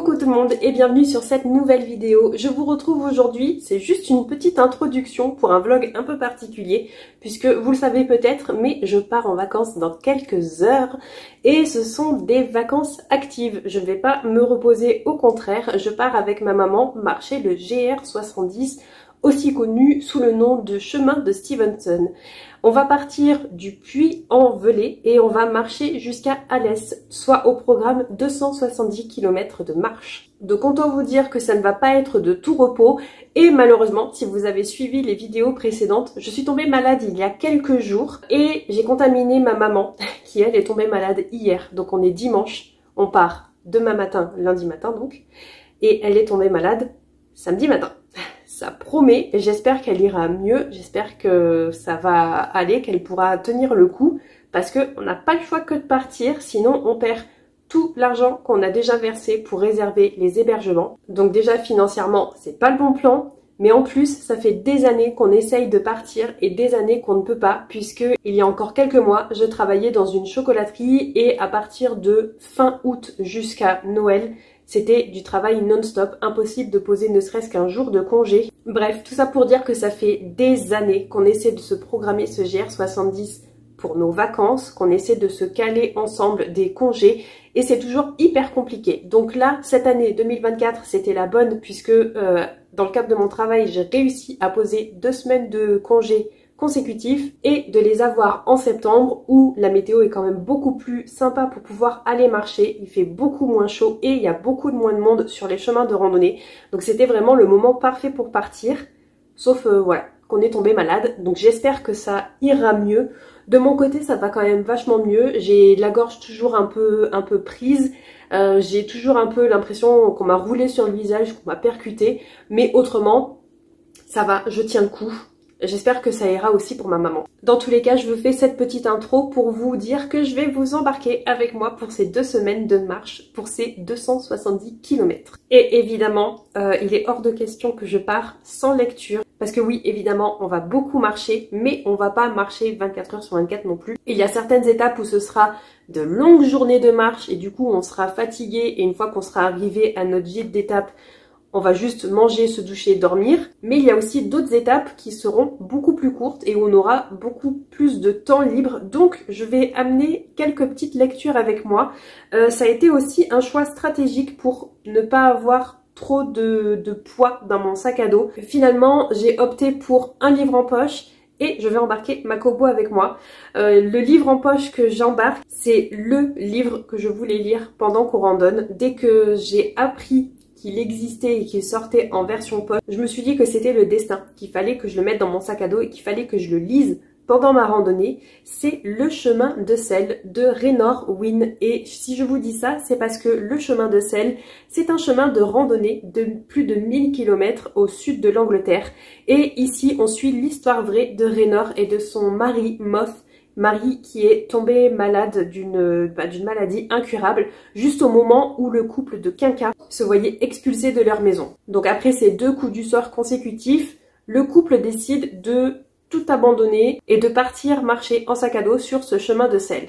Coucou tout le monde et bienvenue sur cette nouvelle vidéo. Je vous retrouve aujourd'hui, c'est juste une petite introduction pour un vlog un peu particulier puisque vous le savez peut-être mais je pars en vacances dans quelques heures et ce sont des vacances actives. Je ne vais pas me reposer, au contraire, je pars avec ma maman marcher le GR70, aussi connu sous le nom de chemin de Stevenson. On va partir du Puy-en-Velay et on va marcher jusqu'à Alès, soit au programme 270 km de marche. Donc autant vous dire que ça ne va pas être de tout repos et malheureusement, si vous avez suivi les vidéos précédentes, je suis tombée malade il y a quelques jours et j'ai contaminé ma maman qui elle est tombée malade hier. Donc on est dimanche, on part demain matin, lundi matin donc, et elle est tombée malade samedi matin. Ça promet, j'espère qu'elle ira mieux, j'espère que ça va aller, qu'elle pourra tenir le coup, parce qu'on n'a pas le choix que de partir, sinon on perd tout l'argent qu'on a déjà versé pour réserver les hébergements. Donc déjà financièrement, c'est pas le bon plan, mais en plus, ça fait des années qu'on essaye de partir et des années qu'on ne peut pas, puisque il y a encore quelques mois, je travaillais dans une chocolaterie et à partir de fin août jusqu'à Noël, c'était du travail non-stop, impossible de poser ne serait-ce qu'un jour de congé. Bref, tout ça pour dire que ça fait des années qu'on essaie de se programmer ce GR70 pour nos vacances, qu'on essaie de se caler ensemble des congés et c'est toujours hyper compliqué. Donc là, cette année 2024, c'était la bonne puisque dans le cadre de mon travail, j'ai réussi à poser 2 semaines de congés consécutifs et de les avoir en septembre où la météo est quand même beaucoup plus sympa pour pouvoir aller marcher, il fait beaucoup moins chaud et il y a beaucoup moins de monde sur les chemins de randonnée. Donc c'était vraiment le moment parfait pour partir, sauf voilà, qu'on est tombé malade. Donc j'espère que ça ira mieux. De mon côté, ça va quand même vachement mieux. J'ai la gorge toujours un peu prise. J'ai toujours un peu l'impression qu'on m'a roulé sur le visage, qu'on m'a percuté. Mais autrement, ça va, je tiens le coup. J'espère que ça ira aussi pour ma maman. Dans tous les cas, je vous fais cette petite intro pour vous dire que je vais vous embarquer avec moi pour ces 2 semaines de marche, pour ces 270 km. Et évidemment, il est hors de question que je pars sans lecture. Parce que oui, évidemment, on va beaucoup marcher, mais on va pas marcher 24 heures sur 24 non plus. Il y a certaines étapes où ce sera de longues journées de marche et du coup, on sera fatigué et une fois qu'on sera arrivé à notre gîte d'étape, on va juste manger, se doucher, dormir. Mais il y a aussi d'autres étapes qui seront beaucoup plus courtes et où on aura beaucoup plus de temps libre. Donc, je vais amener quelques petites lectures avec moi. Ça a été aussi un choix stratégique pour ne pas avoir trop de poids dans mon sac à dos. Finalement, j'ai opté pour un livre en poche et je vais embarquer ma Kobo avec moi. Le livre en poche que j'embarque, c'est le livre que je voulais lire pendant qu'on randonne. Dès que j'ai appris qu'il existait et qu'il sortait en version poche, je me suis dit que c'était le destin, qu'il fallait que je le mette dans mon sac à dos et qu'il fallait que je le lise pendant ma randonnée. C'est Le chemin de sel de Raynor Winn. Et si je vous dis ça, c'est parce que le chemin de sel, c'est un chemin de randonnée de plus de 1000 km au sud de l'Angleterre. Et ici, on suit l'histoire vraie de Raynor et de son mari Moth, Marie qui est tombée malade d'une maladie incurable juste au moment où le couple de quinquas se voyait expulsé de leur maison. Donc après ces 2 coups du sort consécutifs, le couple décide de tout abandonner et de partir marcher en sac à dos sur ce chemin de sel.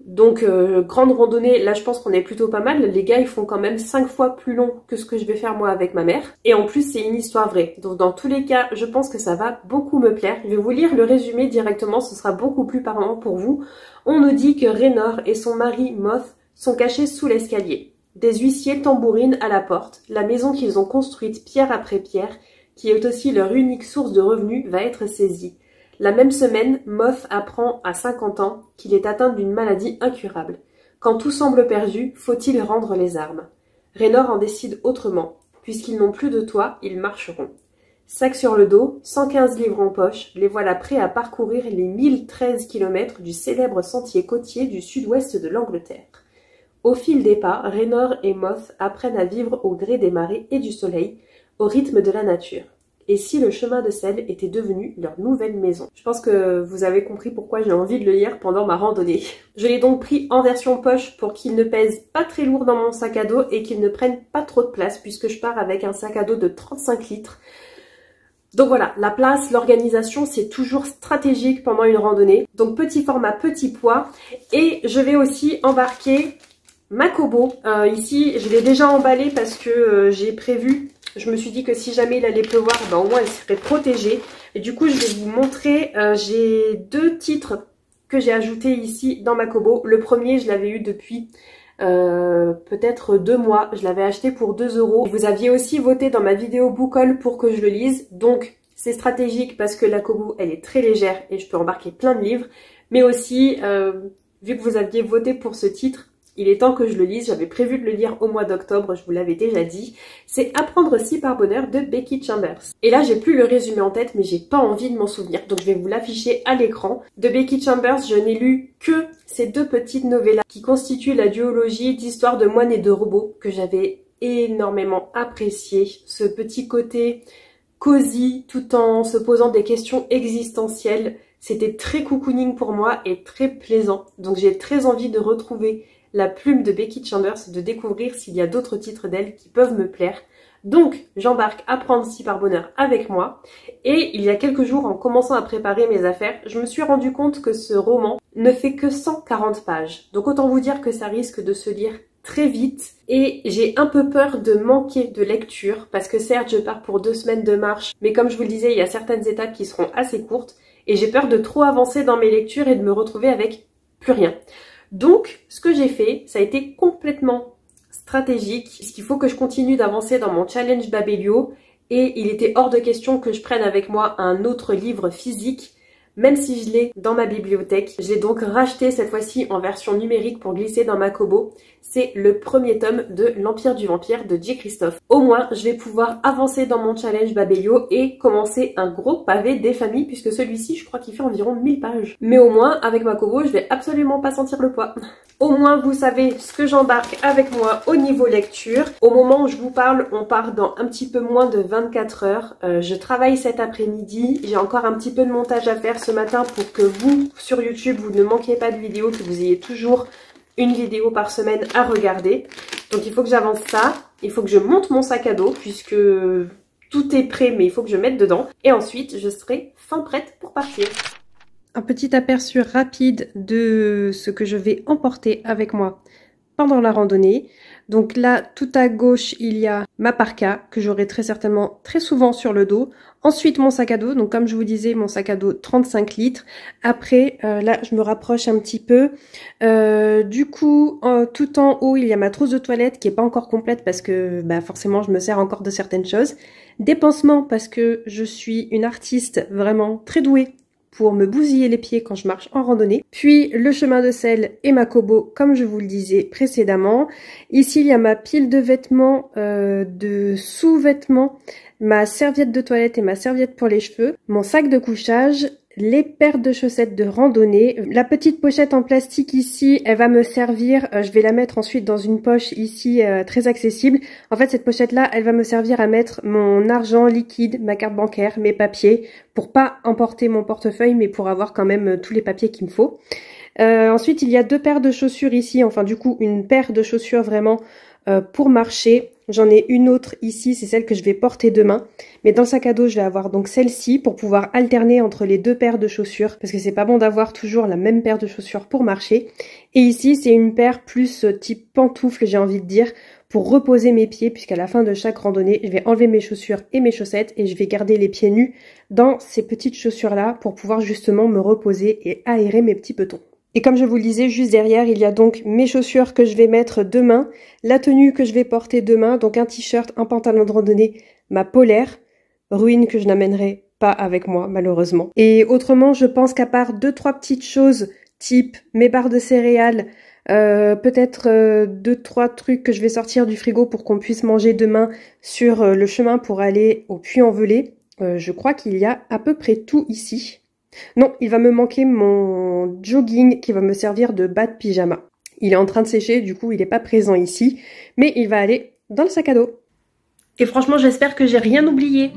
Donc grande randonnée, là je pense qu'on est plutôt pas mal. Les gars ils font quand même 5 fois plus long que ce que je vais faire moi avec ma mère. Et en plus c'est une histoire vraie. Donc dans tous les cas je pense que ça va beaucoup me plaire. Je vais vous lire le résumé directement, ce sera beaucoup plus parlant pour vous. On nous dit que Raynor et son mari Moth sont cachés sous l'escalier. Des huissiers tambourinent à la porte. La maison qu'ils ont construite pierre après pierre, qui est aussi leur unique source de revenus, va être saisie. La même semaine, Moth apprend à 50 ans qu'il est atteint d'une maladie incurable. Quand tout semble perdu, faut-il rendre les armes? Raynor en décide autrement. Puisqu'ils n'ont plus de toit, ils marcheront. Sac sur le dos, 115 livres en poche, les voilà prêts à parcourir les 1013 km du célèbre sentier côtier du sud-ouest de l'Angleterre. Au fil des pas, Raynor et Moth apprennent à vivre au gré des marées et du soleil, au rythme de la nature. Et si le chemin de sel était devenu leur nouvelle maison? Je pense que vous avez compris pourquoi j'ai envie de le lire pendant ma randonnée. Je l'ai donc pris en version poche pour qu'il ne pèse pas très lourd dans mon sac à dos et qu'il ne prenne pas trop de place puisque je pars avec un sac à dos de 35 litres. Donc voilà, la place, l'organisation, c'est toujours stratégique pendant une randonnée. Donc petit format, petit poids. Et je vais aussi embarquer Makobo, ici je l'ai déjà emballé parce que j'ai prévu, je me suis dit que si jamais il allait pleuvoir, ben, au moins elle serait protégée. Et du coup je vais vous montrer, j'ai 2 titres que j'ai ajoutés ici dans Makobo. Le premier je l'avais eu depuis peut-être 2 mois, je l'avais acheté pour 2 €. Vous aviez aussi voté dans ma vidéo book haul pour que je le lise, donc c'est stratégique parce que la Kobo elle est très légère et je peux embarquer plein de livres. Mais aussi, vu que vous aviez voté pour ce titre, il est temps que je le lise. J'avais prévu de le lire au mois d'octobre, je vous l'avais déjà dit. C'est Apprendre 6 par bonheur de Becky Chambers. Et là, j'ai plus le résumé en tête, mais j'ai pas envie de m'en souvenir. Donc je vais vous l'afficher à l'écran. De Becky Chambers, je n'ai lu que ces 2 petites novellas qui constituent la duologie d'histoires de moines et de robots que j'avais énormément apprécié. Ce petit côté cosy tout en se posant des questions existentielles. C'était très cocooning pour moi et très plaisant. Donc j'ai très envie de retrouver la plume de Becky Chambers, de découvrir s'il y a d'autres titres d'elle qui peuvent me plaire. Donc j'embarque Apprendre 6 par bonheur avec moi. Et il y a quelques jours, en commençant à préparer mes affaires, je me suis rendu compte que ce roman ne fait que 140 pages. Donc autant vous dire que ça risque de se lire très vite et j'ai un peu peur de manquer de lecture parce que certes je pars pour 2 semaines de marche, mais comme je vous le disais, il y a certaines étapes qui seront assez courtes et j'ai peur de trop avancer dans mes lectures et de me retrouver avec plus rien. Donc ce que j'ai fait, ça a été complètement stratégique puisqu'il faut que je continue d'avancer dans mon challenge Babelio et il était hors de question que je prenne avec moi un autre livre physique. Même si je l'ai dans ma bibliothèque, je l'ai donc racheté cette fois-ci en version numérique pour glisser dans ma Kobo. C'est le premier tome de L'Empire du Vampire de J. Christophe. Au moins, je vais pouvoir avancer dans mon challenge Babelio et commencer un gros pavé des familles puisque celui-ci, je crois qu'il fait environ 1000 pages. Mais au moins, avec ma Kobo, je vais absolument pas sentir le poids. Au moins, vous savez ce que j'embarque avec moi au niveau lecture. Au moment où je vous parle, on part dans un petit peu moins de 24 heures. Je travaille cet après-midi. J'ai encore un petit peu de montage à faire ce matin pour que vous, sur YouTube, vous ne manquiez pas de vidéos, que vous ayez toujours une vidéo par semaine à regarder. Donc il faut que j'avance ça. Il faut que je monte mon sac à dos puisque tout est prêt, mais il faut que je mette dedans. Et ensuite, je serai fin prête pour partir. Un petit aperçu rapide de ce que je vais emporter avec moi pendant la randonnée. Donc là, tout à gauche, il y a ma parka que j'aurai très certainement très souvent sur le dos. Ensuite, mon sac à dos. Donc comme je vous disais, mon sac à dos 35 litres. Après, là, je me rapproche un petit peu. Du coup, tout en haut, il y a ma trousse de toilette qui est pas encore complète parce que bah, forcément, je me sers encore de certaines choses. Des pansements parce que je suis une artiste vraiment très douée pour me bousiller les pieds quand je marche en randonnée. Puis le chemin de sel et ma Kobo, comme je vous le disais précédemment. Ici, il y a ma pile de vêtements, de sous-vêtements, ma serviette de toilette et ma serviette pour les cheveux, mon sac de couchage, les paires de chaussettes de randonnée. La petite pochette en plastique ici, elle va me servir, je vais la mettre ensuite dans une poche ici très accessible. En fait, cette pochette-là, elle va me servir à mettre mon argent liquide, ma carte bancaire, mes papiers, pour pas emporter mon portefeuille, mais pour avoir quand même tous les papiers qu'il me faut. Ensuite, il y a 2 paires de chaussures ici, enfin du coup, une paire de chaussures vraiment pour marcher. J'en ai une autre ici, c'est celle que je vais porter demain. Mais dans le sac à dos, je vais avoir donc celle-ci pour pouvoir alterner entre les 2 paires de chaussures. Parce que c'est pas bon d'avoir toujours la même paire de chaussures pour marcher. Et ici, c'est une paire plus type pantoufle, j'ai envie de dire, pour reposer mes pieds. Puisqu'à la fin de chaque randonnée, je vais enlever mes chaussures et mes chaussettes. Et je vais garder les pieds nus dans ces petites chaussures-là pour pouvoir justement me reposer et aérer mes petits petons. Et comme je vous le disais, juste derrière, il y a donc mes chaussures que je vais mettre demain, la tenue que je vais porter demain, donc un t-shirt, un pantalon de randonnée, ma polaire, ruine que je n'amènerai pas avec moi, malheureusement. Et autrement, je pense qu'à part 2-3 petites choses, type mes barres de céréales, peut-être 2-3 trucs que je vais sortir du frigo pour qu'on puisse manger demain sur le chemin pour aller au Puy-en-Velay, je crois qu'il y a à peu près tout ici. Non, il va me manquer mon jogging qui va me servir de bas de pyjama. Il est en train de sécher, du coup il n'est pas présent ici, mais il va aller dans le sac à dos. Et franchement, j'espère que j'ai rien oublié.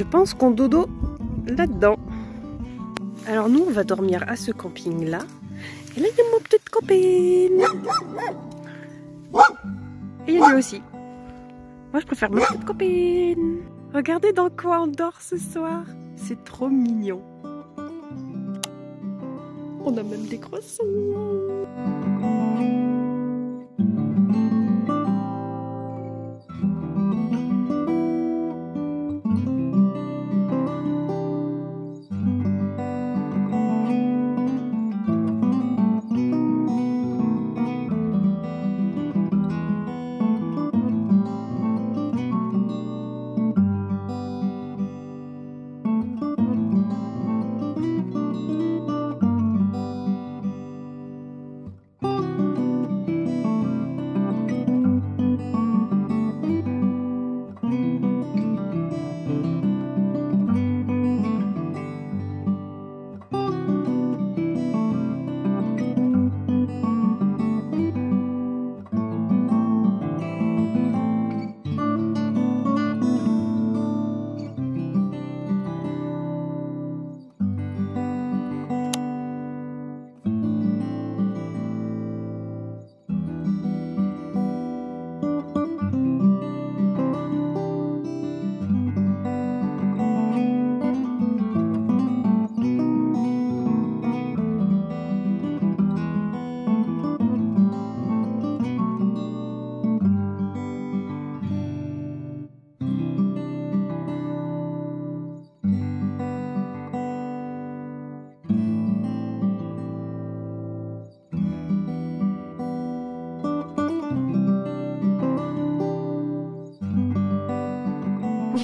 pense qu'on dodo là-dedans. Alors nous, on va dormir à ce camping-là. Et là, il y a ma petite copine. Et il y a lui aussi. Moi, je préfère ma petite copine. Regardez dans quoi on dort ce soir. C'est trop mignon. On a même des croissants.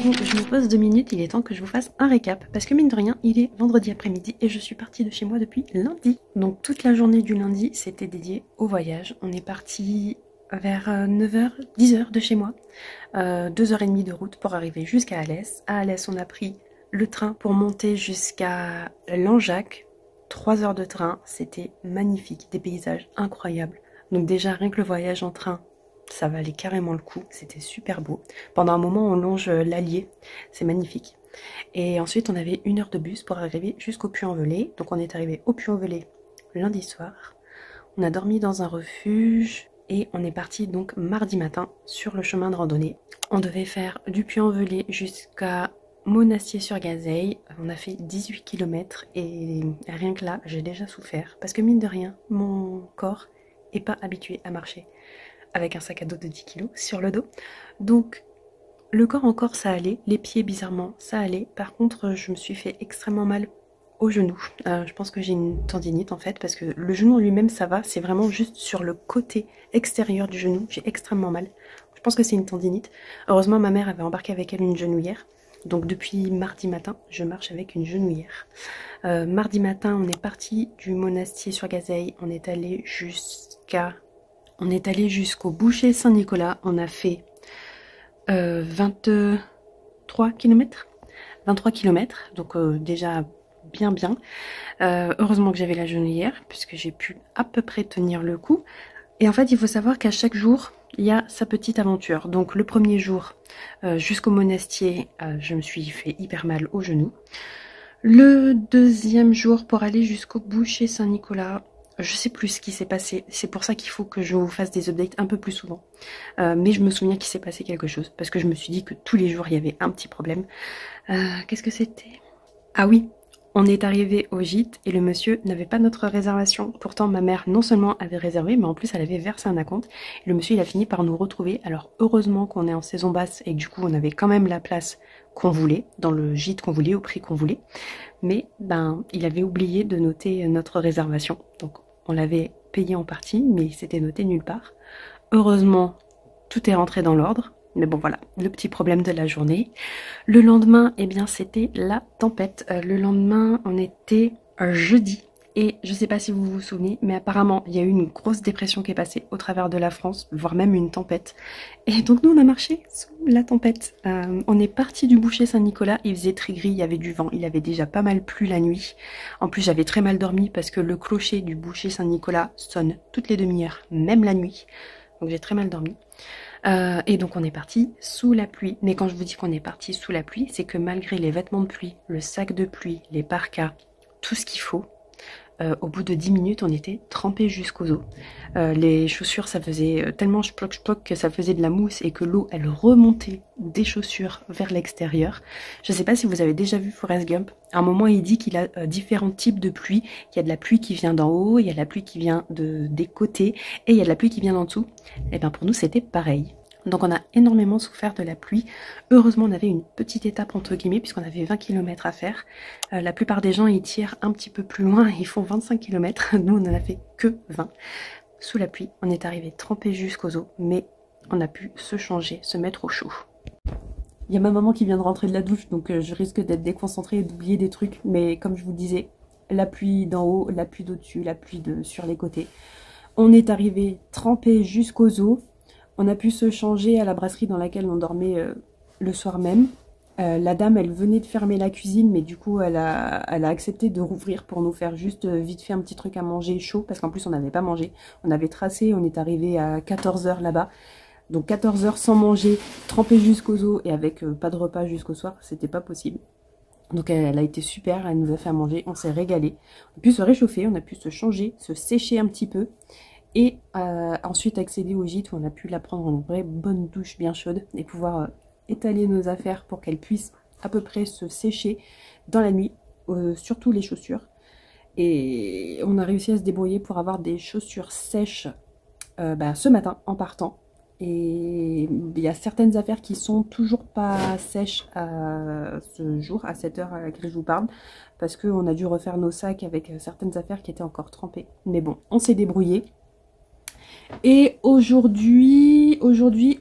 Je me pose 2 minutes, il est temps que je vous fasse un récap. Parce que mine de rien, il est vendredi après-midi et je suis partie de chez moi depuis lundi. Donc toute la journée du lundi, c'était dédié au voyage. On est parti vers 9h, 10h de chez moi. 2h30 de route pour arriver jusqu'à Alès. À Alès, on a pris le train pour monter jusqu'à Langeac. 3 heures de train, c'était magnifique, des paysages incroyables. Donc déjà, rien que le voyage en train, ça valait carrément le coup, c'était super beau. Pendant un moment, on longe l'Allier, c'est magnifique. Et ensuite, on avait 1 heure de bus pour arriver jusqu'au Puy-en-Velay. Donc on est arrivé au Puy-en-Velay lundi soir. On a dormi dans un refuge et on est parti donc mardi matin sur le chemin de randonnée. On devait faire du Puy-en-Velay jusqu'à Monastier-sur-Gazeille. On a fait 18 km et rien que là, j'ai déjà souffert. Parce que mine de rien, mon corps n'est pas habitué à marcher avec un sac à dos de 10 kg sur le dos. Donc le corps encore ça allait, les pieds bizarrement ça allait. Par contre je me suis fait extrêmement mal au genou. Je pense que j'ai une tendinite en fait, parce que le genou lui-même ça va, c'est vraiment juste sur le côté extérieur du genou, j'ai extrêmement mal. Je pense que c'est une tendinite. Heureusement ma mère avait embarqué avec elle une genouillère. Donc depuis mardi matin, je marche avec une genouillère. Mardi matin, on est parti du Monastier-sur-Gazeille, on est allé jusqu'au Boucher Saint-Nicolas. On a fait 23 km. 23 km, donc déjà bien. Heureusement que j'avais la genouillère, puisque j'ai pu à peu près tenir le coup. Et en fait, il faut savoir qu'à chaque jour, il y a sa petite aventure. Donc le premier jour, jusqu'au Monastier, je me suis fait hyper mal au genou. Le deuxième jour, pour aller jusqu'au Boucher Saint-Nicolas, je sais plus ce qui s'est passé. C'est pour ça qu'il faut que je vous fasse des updates un peu plus souvent. Mais je me souviens qu'il s'est passé quelque chose, parce que je me suis dit que tous les jours, il y avait un petit problème. Qu'est-ce que c'était? Ah oui, on est arrivé au gîte et le monsieur n'avait pas notre réservation. Pourtant, ma mère non seulement avait réservé, mais en plus elle avait versé un acompte. Et le monsieur, il a fini par nous retrouver. Alors heureusement qu'on est en saison basse et que du coup, on avait quand même la place qu'on voulait, dans le gîte qu'on voulait, au prix qu'on voulait. Mais ben, il avait oublié de noter notre réservation. Donc on l'avait payé en partie, mais c'était noté nulle part. Heureusement, tout est rentré dans l'ordre. Mais bon voilà, le petit problème de la journée. Le lendemain, eh bien c'était la tempête. Le lendemain, on était jeudi. Et je sais pas si vous vous souvenez, mais apparemment, il y a eu une grosse dépression qui est passée au travers de la France, voire même une tempête. Et donc nous, on a marché sous la tempête. On est parti du Boucher Saint-Nicolas, il faisait très gris, il y avait du vent, il avait déjà pas mal plu la nuit. En plus, j'avais très mal dormi parce que le clocher du Boucher Saint-Nicolas sonne toutes les demi-heures, même la nuit. Donc j'ai très mal dormi. Et donc on est parti sous la pluie. Mais quand je vous dis qu'on est parti sous la pluie, c'est que malgré les vêtements de pluie, le sac de pluie, les parkas, tout ce qu'il faut, au bout de 10 minutes, on était trempés jusqu'aux os. Les chaussures, ça faisait tellement sploc que ça faisait de la mousse et que l'eau, elle remontait des chaussures vers l'extérieur. Je ne sais pas si vous avez déjà vu Forrest Gump. À un moment, il dit qu'il a différents types de pluie. Il y a de la pluie qui vient d'en haut, il y a de la pluie qui vient des côtés et il y a de la pluie qui vient d'en dessous. Et bien pour nous, c'était pareil. Donc on a énormément souffert de la pluie. Heureusement on avait une petite étape entre guillemets puisqu'on avait 20 km à faire. La plupart des gens ils tirent un petit peu plus loin, ils font 25 km. Nous on n'en a fait que 20. Sous la pluie, on est arrivé trempé jusqu'aux os, mais on a pu se changer, se mettre au chaud. Il y a ma maman qui vient de rentrer de la douche, donc je risque d'être déconcentrée et d'oublier des trucs. Mais comme je vous disais, la pluie d'en haut, la pluie d'au-dessus, la pluie sur les côtés. On est arrivé trempé jusqu'aux os. On a pu se changer à la brasserie dans laquelle on dormait le soir même. La dame, elle venait de fermer la cuisine, mais du coup, elle a accepté de rouvrir pour nous faire juste vite fait un petit truc à manger chaud, parce qu'en plus, on n'avait pas mangé. On avait tracé, on est arrivé à 14 h là-bas. Donc 14 h sans manger, trempé jusqu'aux os et avec pas de repas jusqu'au soir, c'était pas possible. Donc elle a été super, elle nous a fait à manger, on s'est régalé. On a pu se réchauffer, on a pu se changer, se sécher un petit peu. Et ensuite accéder au gîte où on a pu la prendre une vraie bonne douche bien chaude et pouvoir étaler nos affaires pour qu'elles puissent à peu près se sécher dans la nuit, surtout les chaussures. Et on a réussi à se débrouiller pour avoir des chaussures sèches ce matin en partant. Et il y a certaines affaires qui sont toujours pas sèches à ce jour, à cette heure à laquelle je vous parle, parce qu'on a dû refaire nos sacs avec certaines affaires qui étaient encore trempées. Mais bon, on s'est débrouillé. Et aujourd'hui,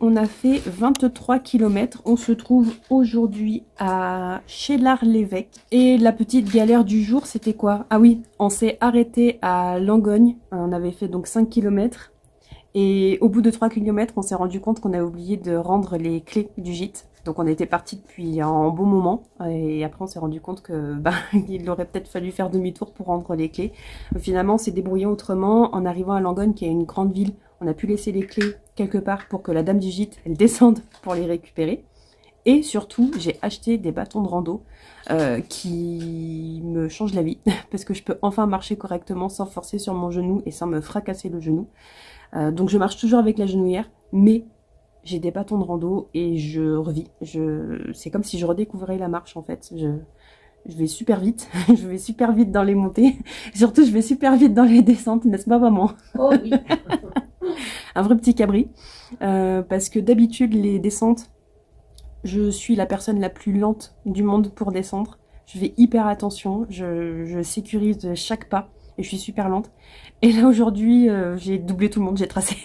on a fait 23 km. On se trouve aujourd'hui à Cheylard-l'Évêque. Et la petite galère du jour, c'était quoi? Ah oui, on s'est arrêté à Langogne. On avait fait donc 5 km. Et au bout de 3 km, on s'est rendu compte qu'on avait oublié de rendre les clés du gîte. Donc on était parti depuis un bon moment. Et après on s'est rendu compte que il aurait peut-être fallu faire demi-tour pour rendre les clés. Finalement on s'est débrouillé autrement. En arrivant à Langogne, qui est une grande ville, on a pu laisser les clés quelque part pour que la dame du gîte, elle descende pour les récupérer. Et surtout, j'ai acheté des bâtons de rando qui me changent la vie. Parce que je peux enfin marcher correctement sans forcer sur mon genou et sans me fracasser le genou. Donc je marche toujours avec la genouillère, mais j'ai des bâtons de rando et je revis. C'est comme si je redécouvrais la marche en fait. Je vais super vite, je vais super vite dans les montées. Surtout, je vais super vite dans les descentes, n'est-ce pas maman? Oh oui. Un vrai petit cabri. Parce que d'habitude, les descentes, je suis la personne la plus lente du monde pour descendre. Je fais hyper attention, je sécurise chaque pas. Et je suis super lente. Et là aujourd'hui, j'ai doublé tout le monde, j'ai tracé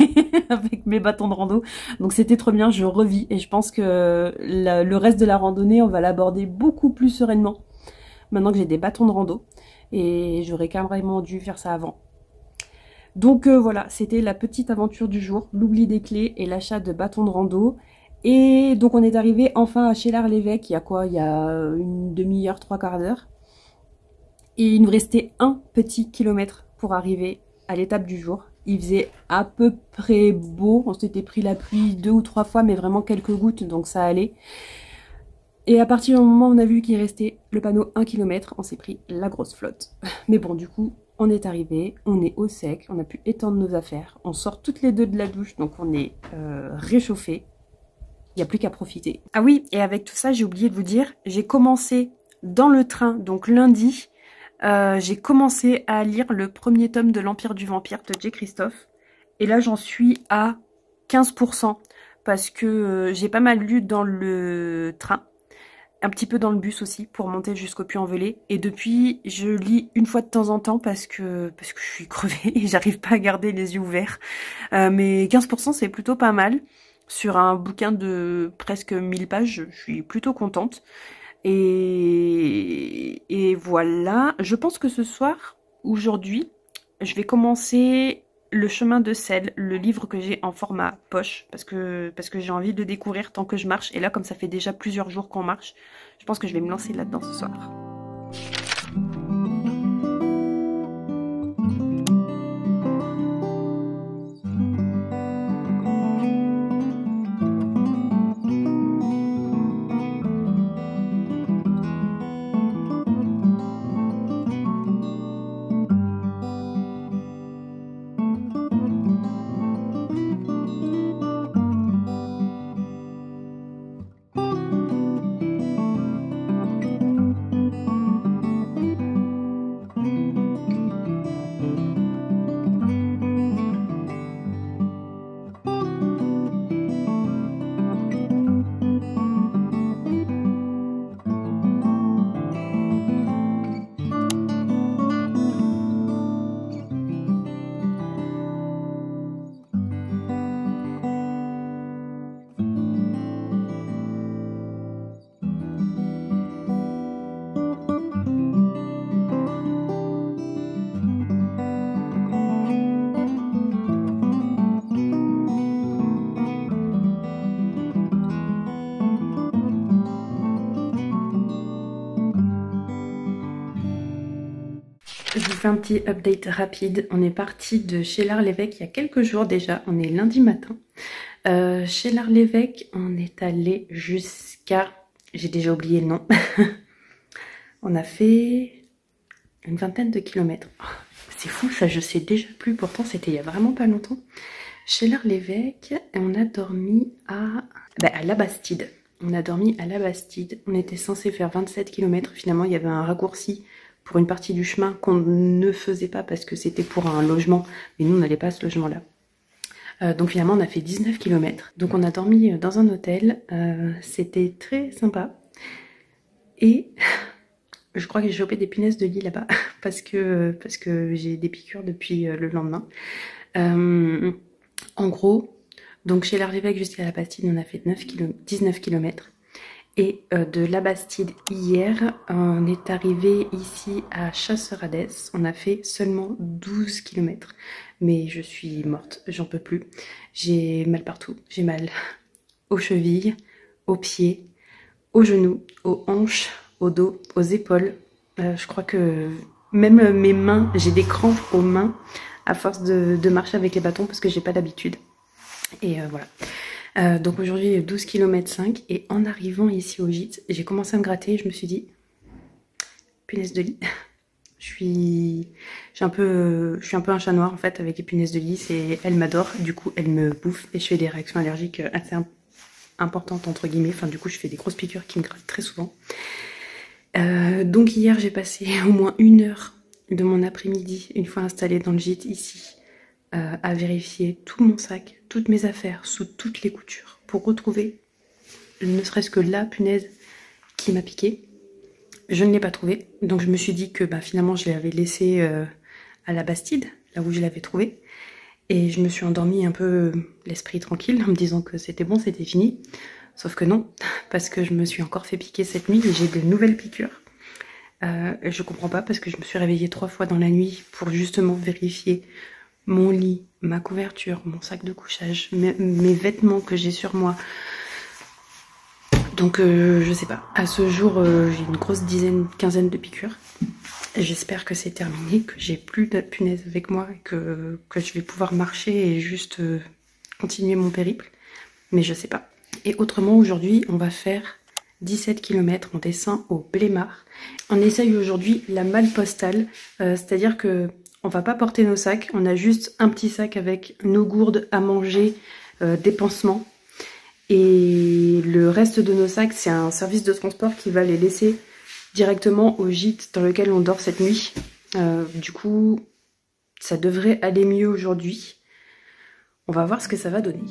avec mes bâtons de rando. Donc c'était trop bien, je revis. Et je pense que le reste de la randonnée, on va l'aborder beaucoup plus sereinement. Maintenant que j'ai des bâtons de rando. Et j'aurais carrément dû faire ça avant. Donc voilà, c'était la petite aventure du jour. L'oubli des clés et l'achat de bâtons de rando. Et donc on est arrivé enfin à Cheylard-l'Évêque, il y a quoi? Il y a une demi-heure, 3/4 d'heure. Et il nous restait un petit kilomètre pour arriver à l'étape du jour. Il faisait à peu près beau. On s'était pris la pluie 2 ou 3 fois, mais vraiment quelques gouttes, donc ça allait. Et à partir du moment où on a vu qu'il restait le panneau 1 km, on s'est pris la grosse flotte. Mais bon, du coup, on est arrivé, on est au sec, on a pu étendre nos affaires. On sort toutes les deux de la douche, donc on est réchauffé. Il n'y a plus qu'à profiter. Ah oui, et avec tout ça, j'ai oublié de vous dire, j'ai commencé dans le train, donc lundi, j'ai commencé à lire le premier tome de l'Empire du Vampire de J. Christophe. Et là, j'en suis à 15%. Parce que j'ai pas mal lu dans le train. Un petit peu dans le bus aussi, pour monter jusqu'au Puy-en-Velay. Et depuis, je lis une fois de temps en temps parce que je suis crevée et j'arrive pas à garder les yeux ouverts. Mais 15%, c'est plutôt pas mal. Sur un bouquin de presque 1000 pages, je suis plutôt contente. Et voilà, je pense que ce soir, aujourd'hui, je vais commencer Le chemin de sel, le livre que j'ai en format poche, parce que j'ai envie de découvrir tant que je marche. Et là, comme ça fait déjà plusieurs jours qu'on marche, je pense que je vais me lancer là-dedans ce soir. fais un petit update rapide. On est parti de chez l'Art-l'Évêque il y a quelques jours déjà. On est lundi matin. Chez l'Art-l'Évêque, on est allé jusqu'à... J'ai déjà oublié le nom. On a fait une vingtaine de kilomètres. Oh, c'est fou, ça je sais déjà plus. Pourtant, c'était il y a vraiment pas longtemps. Chez l'Art-l'Évêque, on a dormi à la Bastide. On a dormi à la Bastide. On était censé faire 27 km. Finalement, il y avait un raccourci pour une partie du chemin qu'on ne faisait pas parce que c'était pour un logement. Mais nous, on n'allait pas à ce logement-là. Donc finalement, on a fait 19 km. Donc on a dormi dans un hôtel. C'était très sympa. Et je crois que j'ai chopé des punaises de lit là-bas parce que j'ai des piqûres depuis le lendemain. En gros, donc chez l'Art-l'Évêque jusqu'à la Bastide, on a fait 19 km. Et de la Bastide hier, on est arrivé ici à Chasseradès. On a fait seulement 12 km. Mais je suis morte, j'en peux plus. J'ai mal partout. J'ai mal aux chevilles, aux pieds, aux genoux, aux hanches, au dos, aux épaules. Je crois que même mes mains, j'ai des crampes aux mains à force de marcher avec les bâtons parce que j'ai pas d'habitude. Et voilà. Donc aujourd'hui 12 km 5 et en arrivant ici au gîte, j'ai commencé à me gratter et je me suis dit punaise de lit. Je suis un peu un chat noir en fait avec les punaises de lit, elles m'adorent, du coup elles me bouffent et je fais des réactions allergiques assez importantes entre guillemets, enfin du coup je fais des grosses piqûres qui me grattent très souvent. Donc hier j'ai passé au moins 1 heure de mon après-midi, une fois installée dans le gîte ici, à vérifier tout mon sac, toutes mes affaires, sous toutes les coutures, pour retrouver ne serait-ce que la punaise qui m'a piqué. Je ne l'ai pas trouvée, donc je me suis dit que finalement je l'avais laissée à la Bastide, là où je l'avais trouvée. Et je me suis endormie un peu l'esprit tranquille, en me disant que c'était bon, c'était fini. Sauf que non, parce que je me suis encore fait piquer cette nuit et j'ai de nouvelles piqûres. Je comprends pas, parce que je me suis réveillée 3 fois dans la nuit pour justement vérifier mon lit, ma couverture, mon sac de couchage, mes vêtements que j'ai sur moi. Donc je sais pas, à ce jour j'ai une grosse quinzaine de piqûres. J'espère que c'est terminé, que j'ai plus de punaises avec moi et que je vais pouvoir marcher et juste continuer mon périple. Mais je sais pas. Et autrement, aujourd'hui, on va faire 17 km, on descend au Blémard. On essaye aujourd'hui la malle postale, c'est-à-dire que on va pas porter nos sacs, on a juste un petit sac avec nos gourdes à manger, des pansements. Et le reste de nos sacs, c'est un service de transport qui va les laisser directement au gîte dans lequel on dort cette nuit. Du coup, ça devrait aller mieux aujourd'hui. On va voir ce que ça va donner.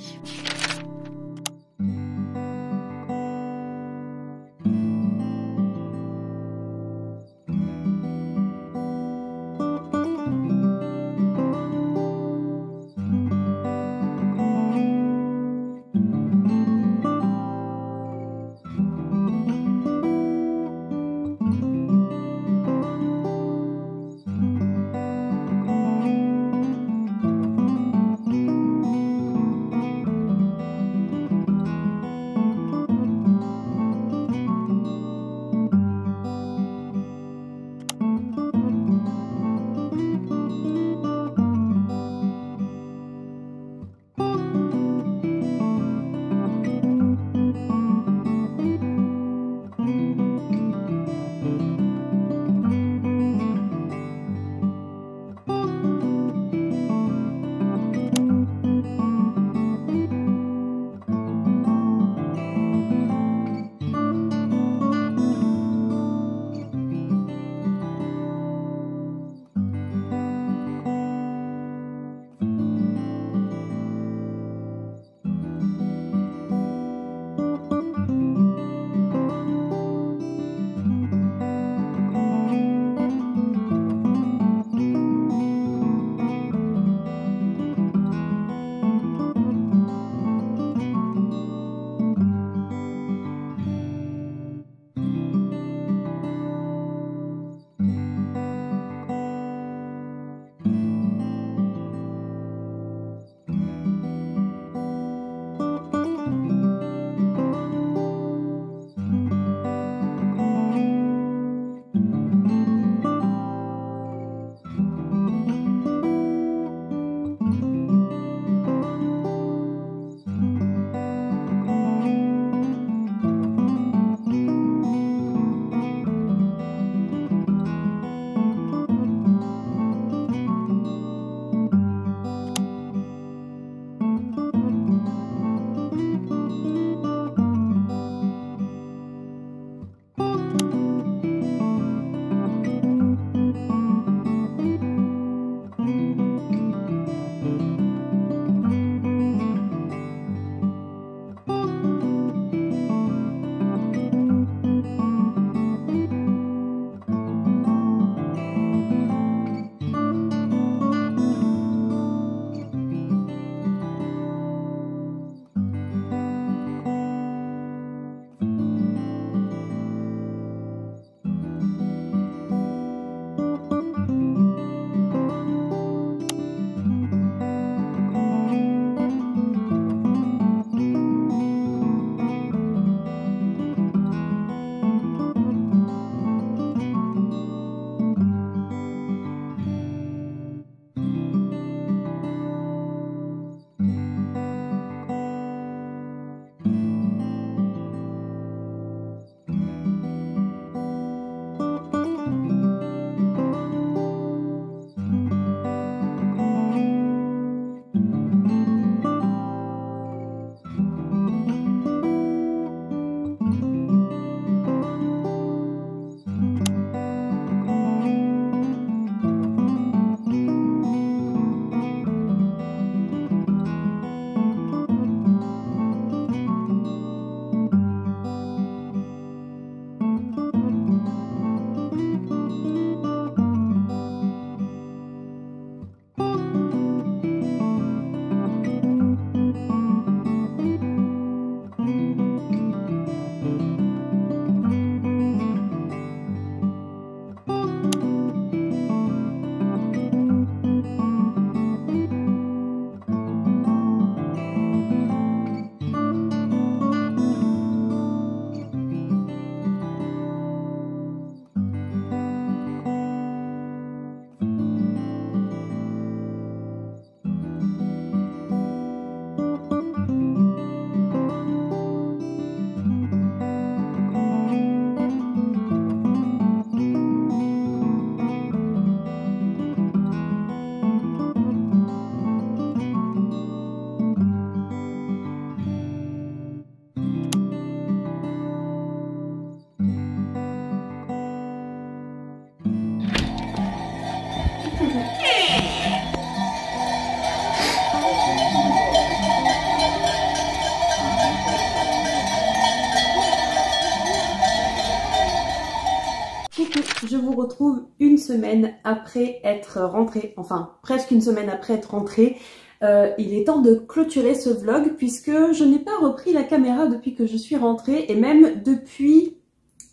je vous retrouve une semaine après être rentrée, enfin presque une semaine après être rentrée. Il est temps de clôturer ce vlog puisque je n'ai pas repris la caméra depuis que je suis rentrée et même depuis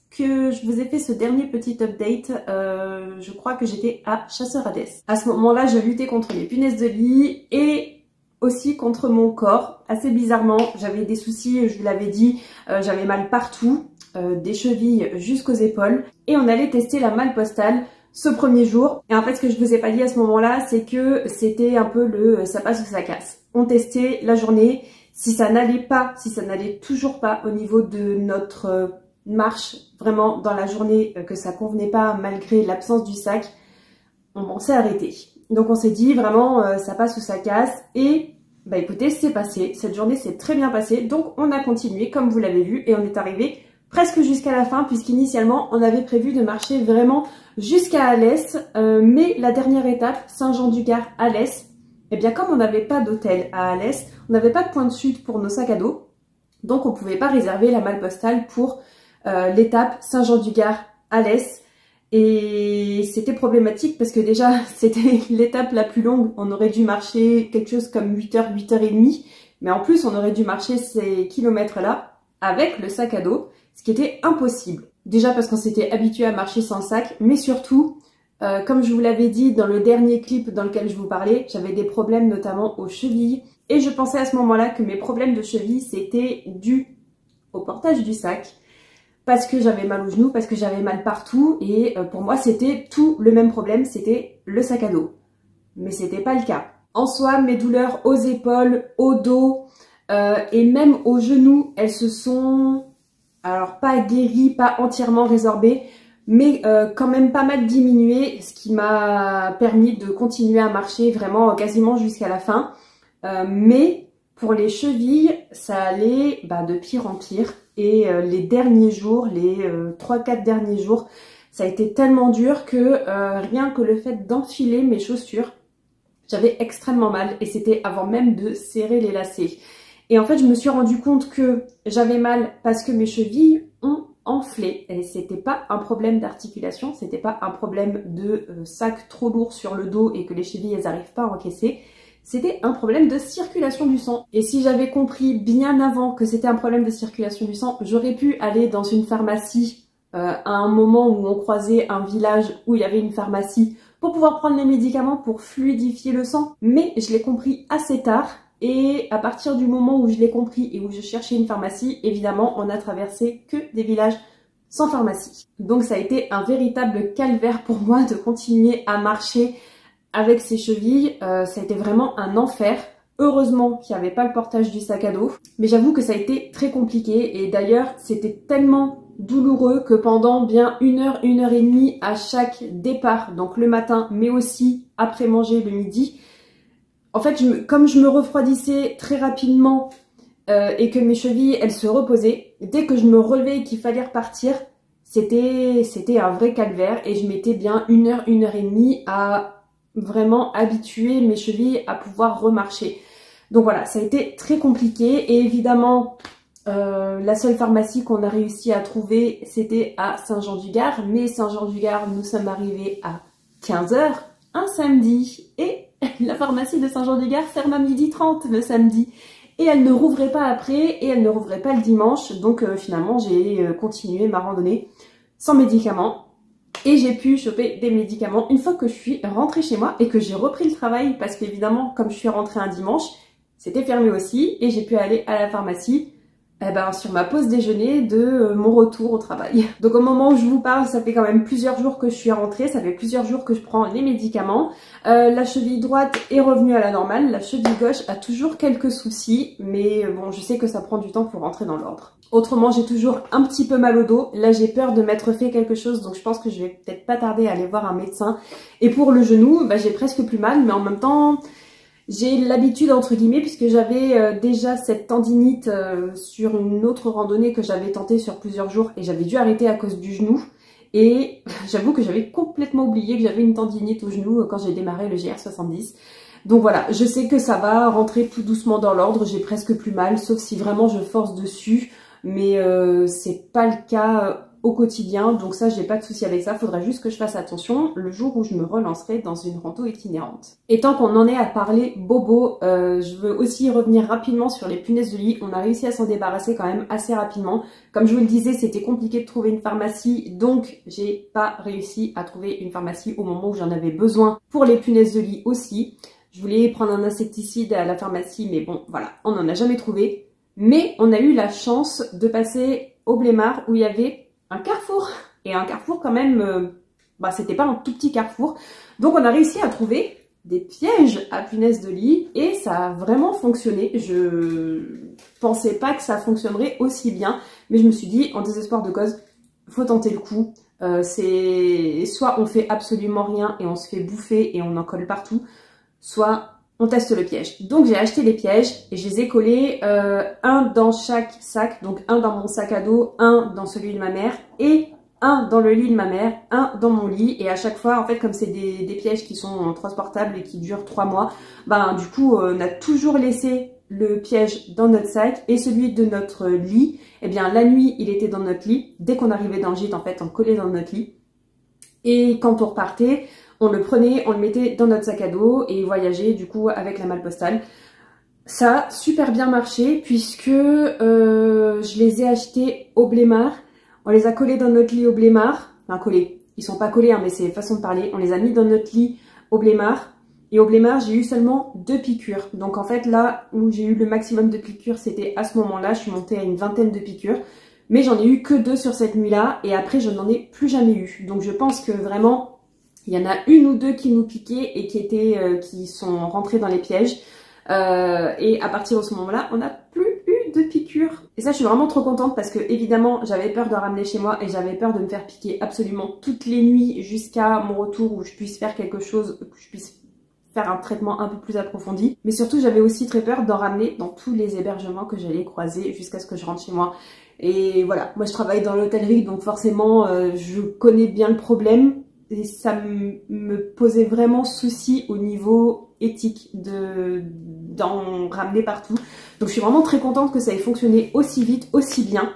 que je vous ai fait ce dernier petit update, je crois que j'étais à Chasseur-Hadès. À ce moment-là, je luttais contre les punaises de lit et aussi contre mon corps. Assez bizarrement, j'avais des soucis, je vous l'avais dit, j'avais mal partout. Des chevilles jusqu'aux épaules et on allait tester la malle postale ce premier jour. Et en fait ce que je vous ai pas dit à ce moment-là, c'est que c'était un peu le ça passe ou ça casse. On testait la journée, si ça n'allait pas, si ça n'allait toujours pas au niveau de notre marche vraiment dans la journée, que ça convenait pas malgré l'absence du sac, on s'est arrêté. Donc on s'est dit vraiment ça passe ou ça casse et bah écoutez, c'est passé. Cette journée s'est très bien passée, donc on a continué comme vous l'avez vu et on est arrivé presque jusqu'à la fin, puisqu'initialement on avait prévu de marcher vraiment jusqu'à Alès, mais la dernière étape, Saint-Jean-du-Gard, Alès, eh bien comme on n'avait pas d'hôtel à Alès, on n'avait pas de point de chute pour nos sacs à dos, donc on pouvait pas réserver la malle postale pour l'étape Saint-Jean-du-Gard, Alès, et c'était problématique parce que déjà c'était l'étape la plus longue, on aurait dû marcher quelque chose comme 8h, 8h30, mais en plus on aurait dû marcher ces kilomètres-là avec le sac à dos, ce qui était impossible. Déjà parce qu'on s'était habitué à marcher sans sac, mais surtout, comme je vous l'avais dit dans le dernier clip dans lequel je vous parlais, j'avais des problèmes notamment aux chevilles. Et je pensais à ce moment-là que mes problèmes de cheville, c'était dû au portage du sac. Parce que j'avais mal aux genoux, parce que j'avais mal partout. Et pour moi, c'était tout le même problème, c'était le sac à dos. Mais c'était pas le cas. En soi, mes douleurs aux épaules, au dos et même aux genoux, elles se sont... alors pas guéri, pas entièrement résorbé, mais quand même pas mal diminué, ce qui m'a permis de continuer à marcher vraiment quasiment jusqu'à la fin. Mais pour les chevilles, ça allait de pire en pire. Et les derniers jours, les 3-4 derniers jours, ça a été tellement dur que rien que le fait d'enfiler mes chaussures, j'avais extrêmement mal. Et c'était avant même de serrer les lacets. Et en fait, je me suis rendu compte que j'avais mal parce que mes chevilles ont enflé. Et c'était pas un problème d'articulation, c'était pas un problème de sac trop lourd sur le dos et que les chevilles, elles n'arrivent pas à encaisser. C'était un problème de circulation du sang. Et si j'avais compris bien avant que c'était un problème de circulation du sang, j'aurais pu aller dans une pharmacie à un moment où on croisait un village où il y avait une pharmacie pour pouvoir prendre les médicaments pour fluidifier le sang. Mais je l'ai compris assez tard. Et à partir du moment où je l'ai compris et où je cherchais une pharmacie, évidemment, on n'a traversé que des villages sans pharmacie. Donc ça a été un véritable calvaire pour moi de continuer à marcher avec ces chevilles. Ça a été vraiment un enfer. Heureusement qu'il n'y avait pas le portage du sac à dos. Mais j'avoue que ça a été très compliqué. Et d'ailleurs, c'était tellement douloureux que pendant bien 1h, 1h30 à chaque départ, donc le matin, mais aussi après manger le midi, en fait, comme je me refroidissais très rapidement et que mes chevilles, elles se reposaient, dès que je me relevais et qu'il fallait repartir, c'était un vrai calvaire. Et je mettais bien 1h, 1h30 à vraiment habituer mes chevilles à pouvoir remarcher. Donc voilà, ça a été très compliqué. Et évidemment, la seule pharmacie qu'on a réussi à trouver, c'était à Saint-Jean-du-Gard. Mais Saint-Jean-du-Gard, nous sommes arrivés à 15h un samedi. Et la pharmacie de Saint-Jean-du-Gard ferme à 12h30 le samedi. Et elle ne rouvrait pas après et elle ne rouvrait pas le dimanche. Donc finalement, j'ai continué ma randonnée sans médicaments. Et j'ai pu choper des médicaments une fois que je suis rentrée chez moi et que j'ai repris le travail. Parce qu'évidemment, comme je suis rentrée un dimanche, c'était fermé aussi. Et j'ai pu aller à la pharmacie sur ma pause déjeuner de mon retour au travail. Donc au moment où je vous parle, ça fait quand même plusieurs jours que je suis rentrée, ça fait plusieurs jours que je prends les médicaments. La cheville droite est revenue à la normale, la cheville gauche a toujours quelques soucis, mais bon, je sais que ça prend du temps pour rentrer dans l'ordre. Autrement, j'ai toujours un petit peu mal au dos. Là, j'ai peur de m'être fait quelque chose, donc je pense que je vais peut-être pas tarder à aller voir un médecin. Et pour le genou, j'ai presque plus mal, mais en même temps... j'ai l'habitude entre guillemets puisque j'avais déjà cette tendinite sur une autre randonnée que j'avais tentée sur plusieurs jours et j'avais dû arrêter à cause du genou. Et j'avoue que j'avais complètement oublié que j'avais une tendinite au genou quand j'ai démarré le GR70. Donc voilà, je sais que ça va rentrer tout doucement dans l'ordre, j'ai presque plus mal, sauf si vraiment je force dessus. Mais c'est pas le cas au quotidien, donc ça j'ai pas de souci avec ça, faudrait juste que je fasse attention le jour où je me relancerai dans une rando itinérante. Et tant qu'on en est à parler bobo, je veux aussi revenir rapidement sur les punaises de lit. On a réussi à s'en débarrasser quand même assez rapidement. Comme je vous le disais, c'était compliqué de trouver une pharmacie, donc j'ai pas réussi à trouver une pharmacie au moment où j'en avais besoin pour les punaises de lit aussi. Je voulais prendre un insecticide à la pharmacie, mais bon, voilà, on n'en a jamais trouvé. Mais on a eu la chance de passer au Blémard où il y avait un carrefour. Et un carrefour quand même, c'était pas un tout petit carrefour. Donc on a réussi à trouver des pièges à punaises de lit et ça a vraiment fonctionné. Je pensais pas que ça fonctionnerait aussi bien, mais je me suis dit, en désespoir de cause, faut tenter le coup. C'est soit on fait absolument rien et on se fait bouffer et on en colle partout, soit on teste le piège. Donc j'ai acheté les pièges et je les ai collés, un dans chaque sac, donc un dans mon sac à dos, un dans celui de ma mère et un dans le lit de ma mère, un dans mon lit. Et à chaque fois, en fait, comme c'est des pièges qui sont transportables et qui durent 3 mois, du coup, on a toujours laissé le piège dans notre sac et celui de notre lit, eh bien la nuit, il était dans notre lit. Dès qu'on arrivait dans le gîte, en fait, on collait dans notre lit. Et quand on repartait, on le prenait, on le mettait dans notre sac à dos et voyageait du coup avec la malle postale. Ça a super bien marché puisque je les ai achetés au Blémard. On les a collés dans notre lit au Blémard. Enfin collés, ils sont pas collés hein, mais c'est façon de parler. On les a mis dans notre lit au Blémard. Et au Blémard, j'ai eu seulement 2 piqûres. Donc en fait là où j'ai eu le maximum de piqûres, c'était à ce moment-là. Je suis montée à une vingtaine de piqûres. Mais j'en ai eu que 2 sur cette nuit-là et après je n'en ai plus jamais eu. Donc je pense que vraiment, il y en a 1 ou 2 qui nous piquaient et qui sont rentrés dans les pièges. Et à partir de ce moment-là, on n'a plus eu de piqûres. Et ça, je suis vraiment trop contente parce que évidemment, j'avais peur de ramener chez moi et j'avais peur de me faire piquer absolument toutes les nuits jusqu'à mon retour où je puisse faire quelque chose, que je puisse faire un traitement un peu plus approfondi. Mais surtout, j'avais aussi très peur d'en ramener dans tous les hébergements que j'allais croiser jusqu'à ce que je rentre chez moi. Et voilà, moi je travaille dans l'hôtellerie, donc forcément, je connais bien le problème. Et ça me posait vraiment souci au niveau éthique d'en ramener partout. Donc je suis vraiment très contente que ça ait fonctionné aussi vite, aussi bien.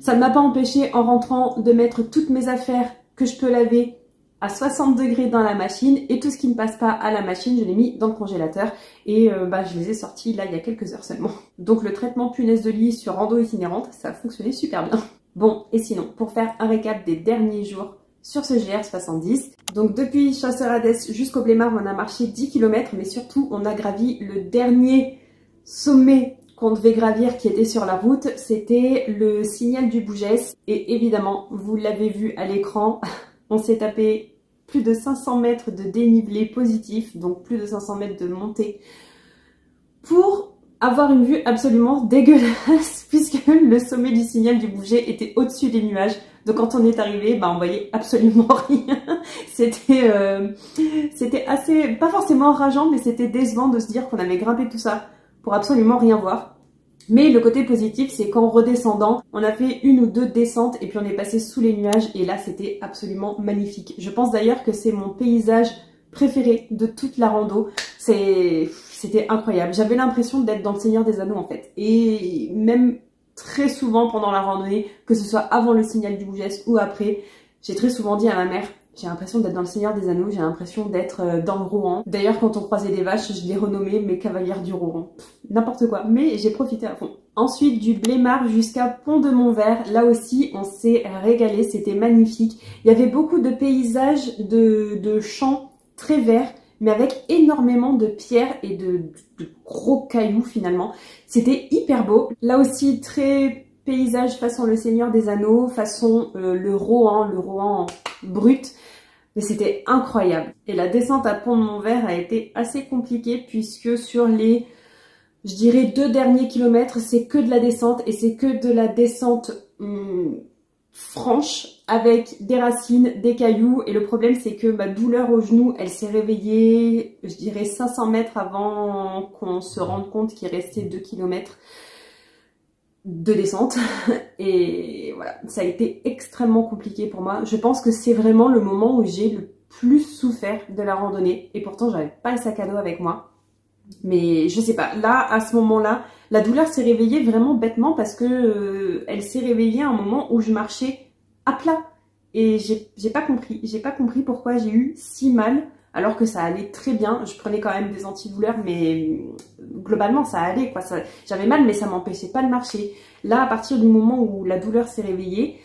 Ça ne m'a pas empêché en rentrant de mettre toutes mes affaires que je peux laver à 60 degrés dans la machine et tout ce qui ne passe pas à la machine, je l'ai mis dans le congélateur et je les ai sortis là il y a quelques heures seulement. Donc le traitement punaise de lit sur rando itinérante, ça a fonctionné super bien. Bon, et sinon, pour faire un récap des derniers jours sur ce GR70. Donc depuis Chasseur-Hadès jusqu'au Blémard, on a marché 10 km, mais surtout on a gravi le dernier sommet qu'on devait gravir qui était sur la route, c'était le signal du Bougès. Et évidemment, vous l'avez vu à l'écran, on s'est tapé plus de 500 mètres de dénivelé positif, donc plus de 500 mètres de montée, pour avoir une vue absolument dégueulasse, puisque le sommet du signal du Bouget était au-dessus des nuages. Donc quand on est arrivé, on voyait absolument rien. C'était assez, pas forcément enrageant, mais c'était décevant de se dire qu'on avait grimpé tout ça pour absolument rien voir. Mais le côté positif, c'est qu'en redescendant, on a fait 1 ou 2 descentes et puis on est passé sous les nuages et là c'était absolument magnifique. Je pense d'ailleurs que c'est mon paysage préféré de toute la rando. C'était incroyable. J'avais l'impression d'être dans le Seigneur des Anneaux en fait. Et même très souvent pendant la randonnée, que ce soit avant le signal du Bougès ou après, j'ai très souvent dit à ma mère, j'ai l'impression d'être dans le Seigneur des Anneaux, j'ai l'impression d'être dans le Rohan. D'ailleurs, quand on croisait des vaches, je les renommais mes cavalières du Rohan. N'importe quoi, mais j'ai profité à fond. Ensuite, du Blémard jusqu'à Pont-de-Montvert, là aussi, on s'est régalé, c'était magnifique. Il y avait beaucoup de paysages de champs très verts, mais avec énormément de pierres et de gros cailloux finalement. C'était hyper beau. Là aussi, très paysage façon le Seigneur des Anneaux, façon le Rohan brut. Mais c'était incroyable. Et la descente à Pont-de-Montvert a été assez compliquée puisque sur les, je dirais, 2 derniers kilomètres, c'est que de la descente et c'est que de la descente franche avec des racines, des cailloux. Et le problème, c'est que ma douleur au genou, elle s'est réveillée, je dirais 500 mètres avant qu'on se rende compte qu'il restait 2 kilomètres de descente. Et voilà, ça a été extrêmement compliqué pour moi. Je pense que c'est vraiment le moment où j'ai le plus souffert de la randonnée. Et pourtant, j'avais pas le sac à dos avec moi. Mais je sais pas, là, à ce moment-là, la douleur s'est réveillée vraiment bêtement parce que elle s'est réveillée à un moment où je marchais à plat. Et j'ai pas compris pourquoi j'ai eu si mal, alors que ça allait très bien. Je prenais quand même des antidouleurs, mais globalement ça allait, quoi. J'avais mal, mais ça m'empêchait pas de marcher. Là, à partir du moment où la douleur s'est réveillée,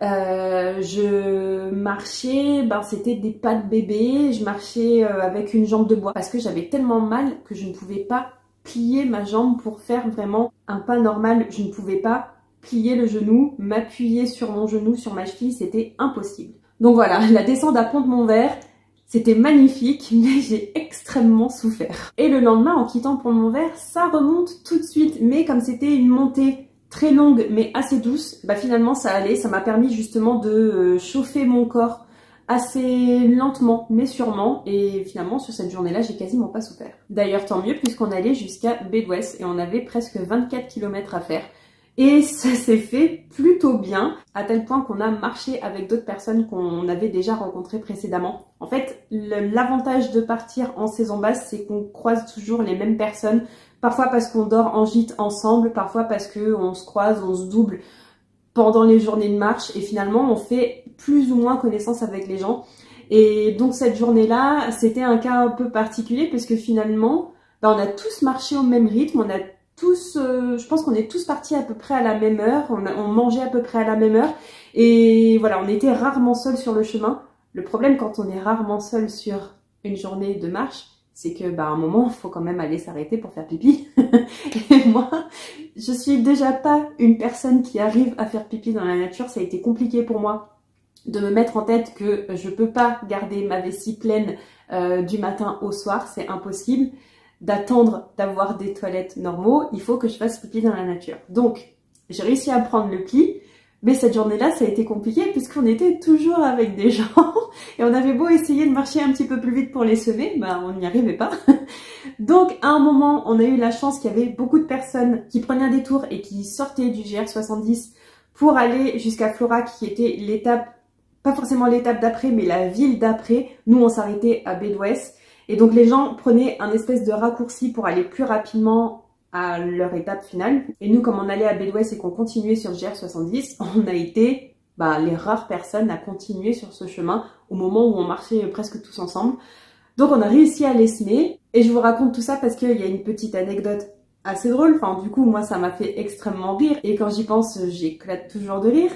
je marchais, c'était des pas de bébé, je marchais avec une jambe de bois, parce que j'avais tellement mal que je ne pouvais pas plier ma jambe pour faire vraiment un pas normal. Je ne pouvais pas plier le genou, m'appuyer sur mon genou, sur ma cheville, c'était impossible. Donc voilà, la descente à Pont-de-Montvert, c'était magnifique, mais j'ai extrêmement souffert. Et le lendemain, en quittant Pont-de-Montvert, ça remonte tout de suite, mais comme c'était une montée très longue mais assez douce, finalement ça allait, ça m'a permis justement de chauffer mon corps assez lentement mais sûrement, et finalement sur cette journée-là j'ai quasiment pas souffert. D'ailleurs tant mieux, puisqu'on allait jusqu'à Baie d'Ouest et on avait presque 24 km à faire. Et ça s'est fait plutôt bien, à tel point qu'on a marché avec d'autres personnes qu'on avait déjà rencontrées précédemment. En fait, l'avantage de partir en saison basse, c'est qu'on croise toujours les mêmes personnes, parfois parce qu'on dort en gîte ensemble, parfois parce qu'on se croise, on se double pendant les journées de marche, et finalement on fait plus ou moins connaissance avec les gens. Et donc cette journée-là, c'était un cas un peu particulier, parce que finalement, on a tous marché au même rythme, on a tous, je pense qu'on est tous partis à peu près à la même heure, on mangeait à peu près à la même heure, et voilà, on était rarement seuls sur le chemin. Le problème quand on est rarement seul sur une journée de marche, c'est que à un moment, il faut quand même aller s'arrêter pour faire pipi. Et moi, je suis déjà pas une personne qui arrive à faire pipi dans la nature, ça a été compliqué pour moi de me mettre en tête que je peux pas garder ma vessie pleine du matin au soir, c'est impossible. D'attendre d'avoir des toilettes normaux, il faut que je fasse pipi dans la nature. Donc, j'ai réussi à prendre le pli, mais cette journée-là, ça a été compliqué puisqu'on était toujours avec des gens et on avait beau essayer de marcher un petit peu plus vite pour les semer, on n'y arrivait pas. Donc, à un moment, on a eu la chance qu'il y avait beaucoup de personnes qui prenaient un détour et qui sortaient du GR70 pour aller jusqu'à Florac, qui était l'étape, pas forcément l'étape d'après, mais la ville d'après. Nous, on s'arrêtait à Baie d'Ouest. Et donc les gens prenaient un espèce de raccourci pour aller plus rapidement à leur étape finale. Et nous, comme on allait à Baie d'Ouest et qu'on continuait sur le GR70, on a été les rares personnes à continuer sur ce chemin au moment où on marchait presque tous ensemble. Donc on a réussi à les semer. Et je vous raconte tout ça parce qu'il y a une petite anecdote assez drôle. Enfin, du coup, moi, ça m'a fait extrêmement rire. Et quand j'y pense, j'éclate toujours de rire.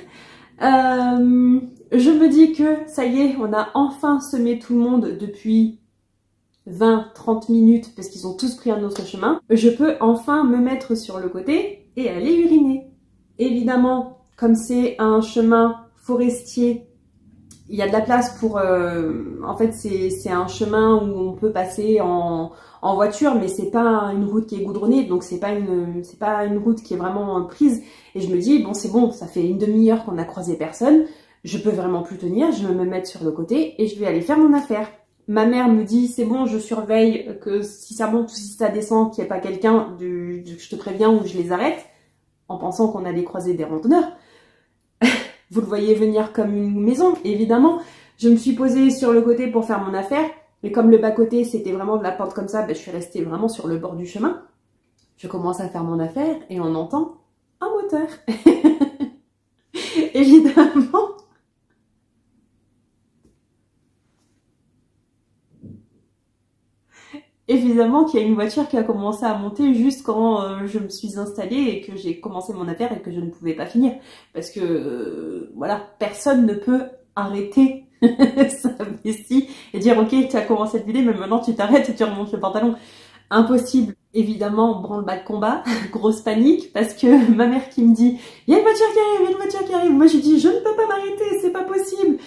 Je me dis que ça y est, on a enfin semé tout le monde depuis 20-30 minutes, parce qu'ils ont tous pris un autre chemin, je peux enfin me mettre sur le côté et aller uriner. Évidemment, comme c'est un chemin forestier, il y a de la place pour... en fait, c'est un chemin où on peut passer en voiture, mais c'est pas une route qui est goudronnée, donc c'est pas une route qui est vraiment prise. Et je me dis, bon, c'est bon, ça fait une demi-heure qu'on a croisé personne, je peux vraiment plus tenir, je vais me mettre sur le côté et je vais aller faire mon affaire. Ma mère me dit, c'est bon, je surveille que si ça monte ou si ça descend, qu'il n'y ait pas quelqu'un, je te préviens ou je les arrête, en pensant qu'on allait croiser des randonneurs. Vous le voyez venir comme une maison, évidemment. Je me suis posée sur le côté pour faire mon affaire, mais comme le bas-côté, c'était vraiment de la pente comme ça, je suis restée vraiment sur le bord du chemin. Je commence à faire mon affaire et on entend un moteur. Évidemment. Évidemment qu'il y a une voiture qui a commencé à monter juste quand je me suis installée et que j'ai commencé mon affaire et que je ne pouvais pas finir. Parce que, voilà, personne ne peut arrêter sa vessie et dire « Ok, tu as commencé à te vider, mais maintenant tu t'arrêtes et tu remontes le pantalon. » Impossible. Évidemment, branle-bas de combat, grosse panique, parce que ma mère qui me dit « Il y a une voiture qui arrive, il y a une voiture qui arrive !» Moi je dis « Je ne peux pas m'arrêter, c'est pas possible !»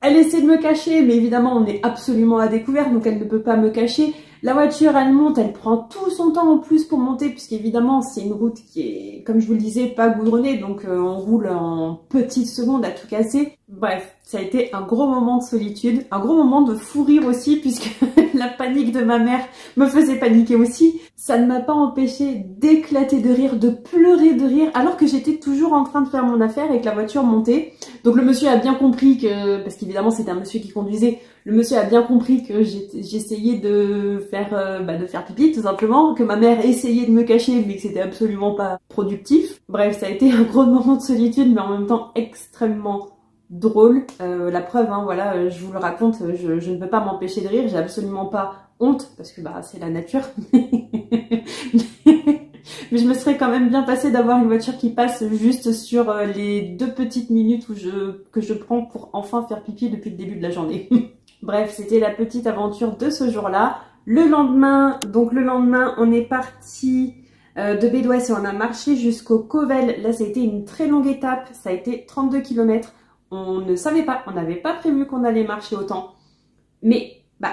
Elle essaie de me cacher, mais évidemment, on est absolument à découvert, donc elle ne peut pas me cacher. La voiture, elle monte, elle prend tout son temps en plus pour monter, puisqu'évidemment, c'est une route qui est, comme je vous le disais, pas goudronnée, donc on roule en petites secondes à tout casser. Bref, ça a été un gros moment de solitude, un gros moment de fou rire aussi, puisque la panique de ma mère me faisait paniquer aussi. Ça ne m'a pas empêché d'éclater de rire, de pleurer de rire, alors que j'étais toujours en train de faire mon affaire et que la voiture montait. Donc le monsieur a bien compris que, parce qu'évidemment c'était un monsieur qui conduisait, le monsieur a bien compris que j'essayais de faire pipi tout simplement, que ma mère essayait de me cacher mais que c'était absolument pas productif. Bref, ça a été un gros moment de solitude mais en même temps extrêmement drôle. La preuve, hein, voilà, je vous le raconte, je ne peux pas m'empêcher de rire, j'ai absolument pas honte parce que c'est la nature. Mais je me serais quand même bien passée d'avoir une voiture qui passe juste sur les 2 petites minutes que je prends pour enfin faire pipi depuis le début de la journée. Bref, c'était la petite aventure de ce jour-là. Le lendemain, on est parti de Bédoisse et on a marché jusqu'au Covel. Là, ça a été une très longue étape, ça a été 32 km. On ne savait pas, on n'avait pas prévu qu'on allait marcher autant. Mais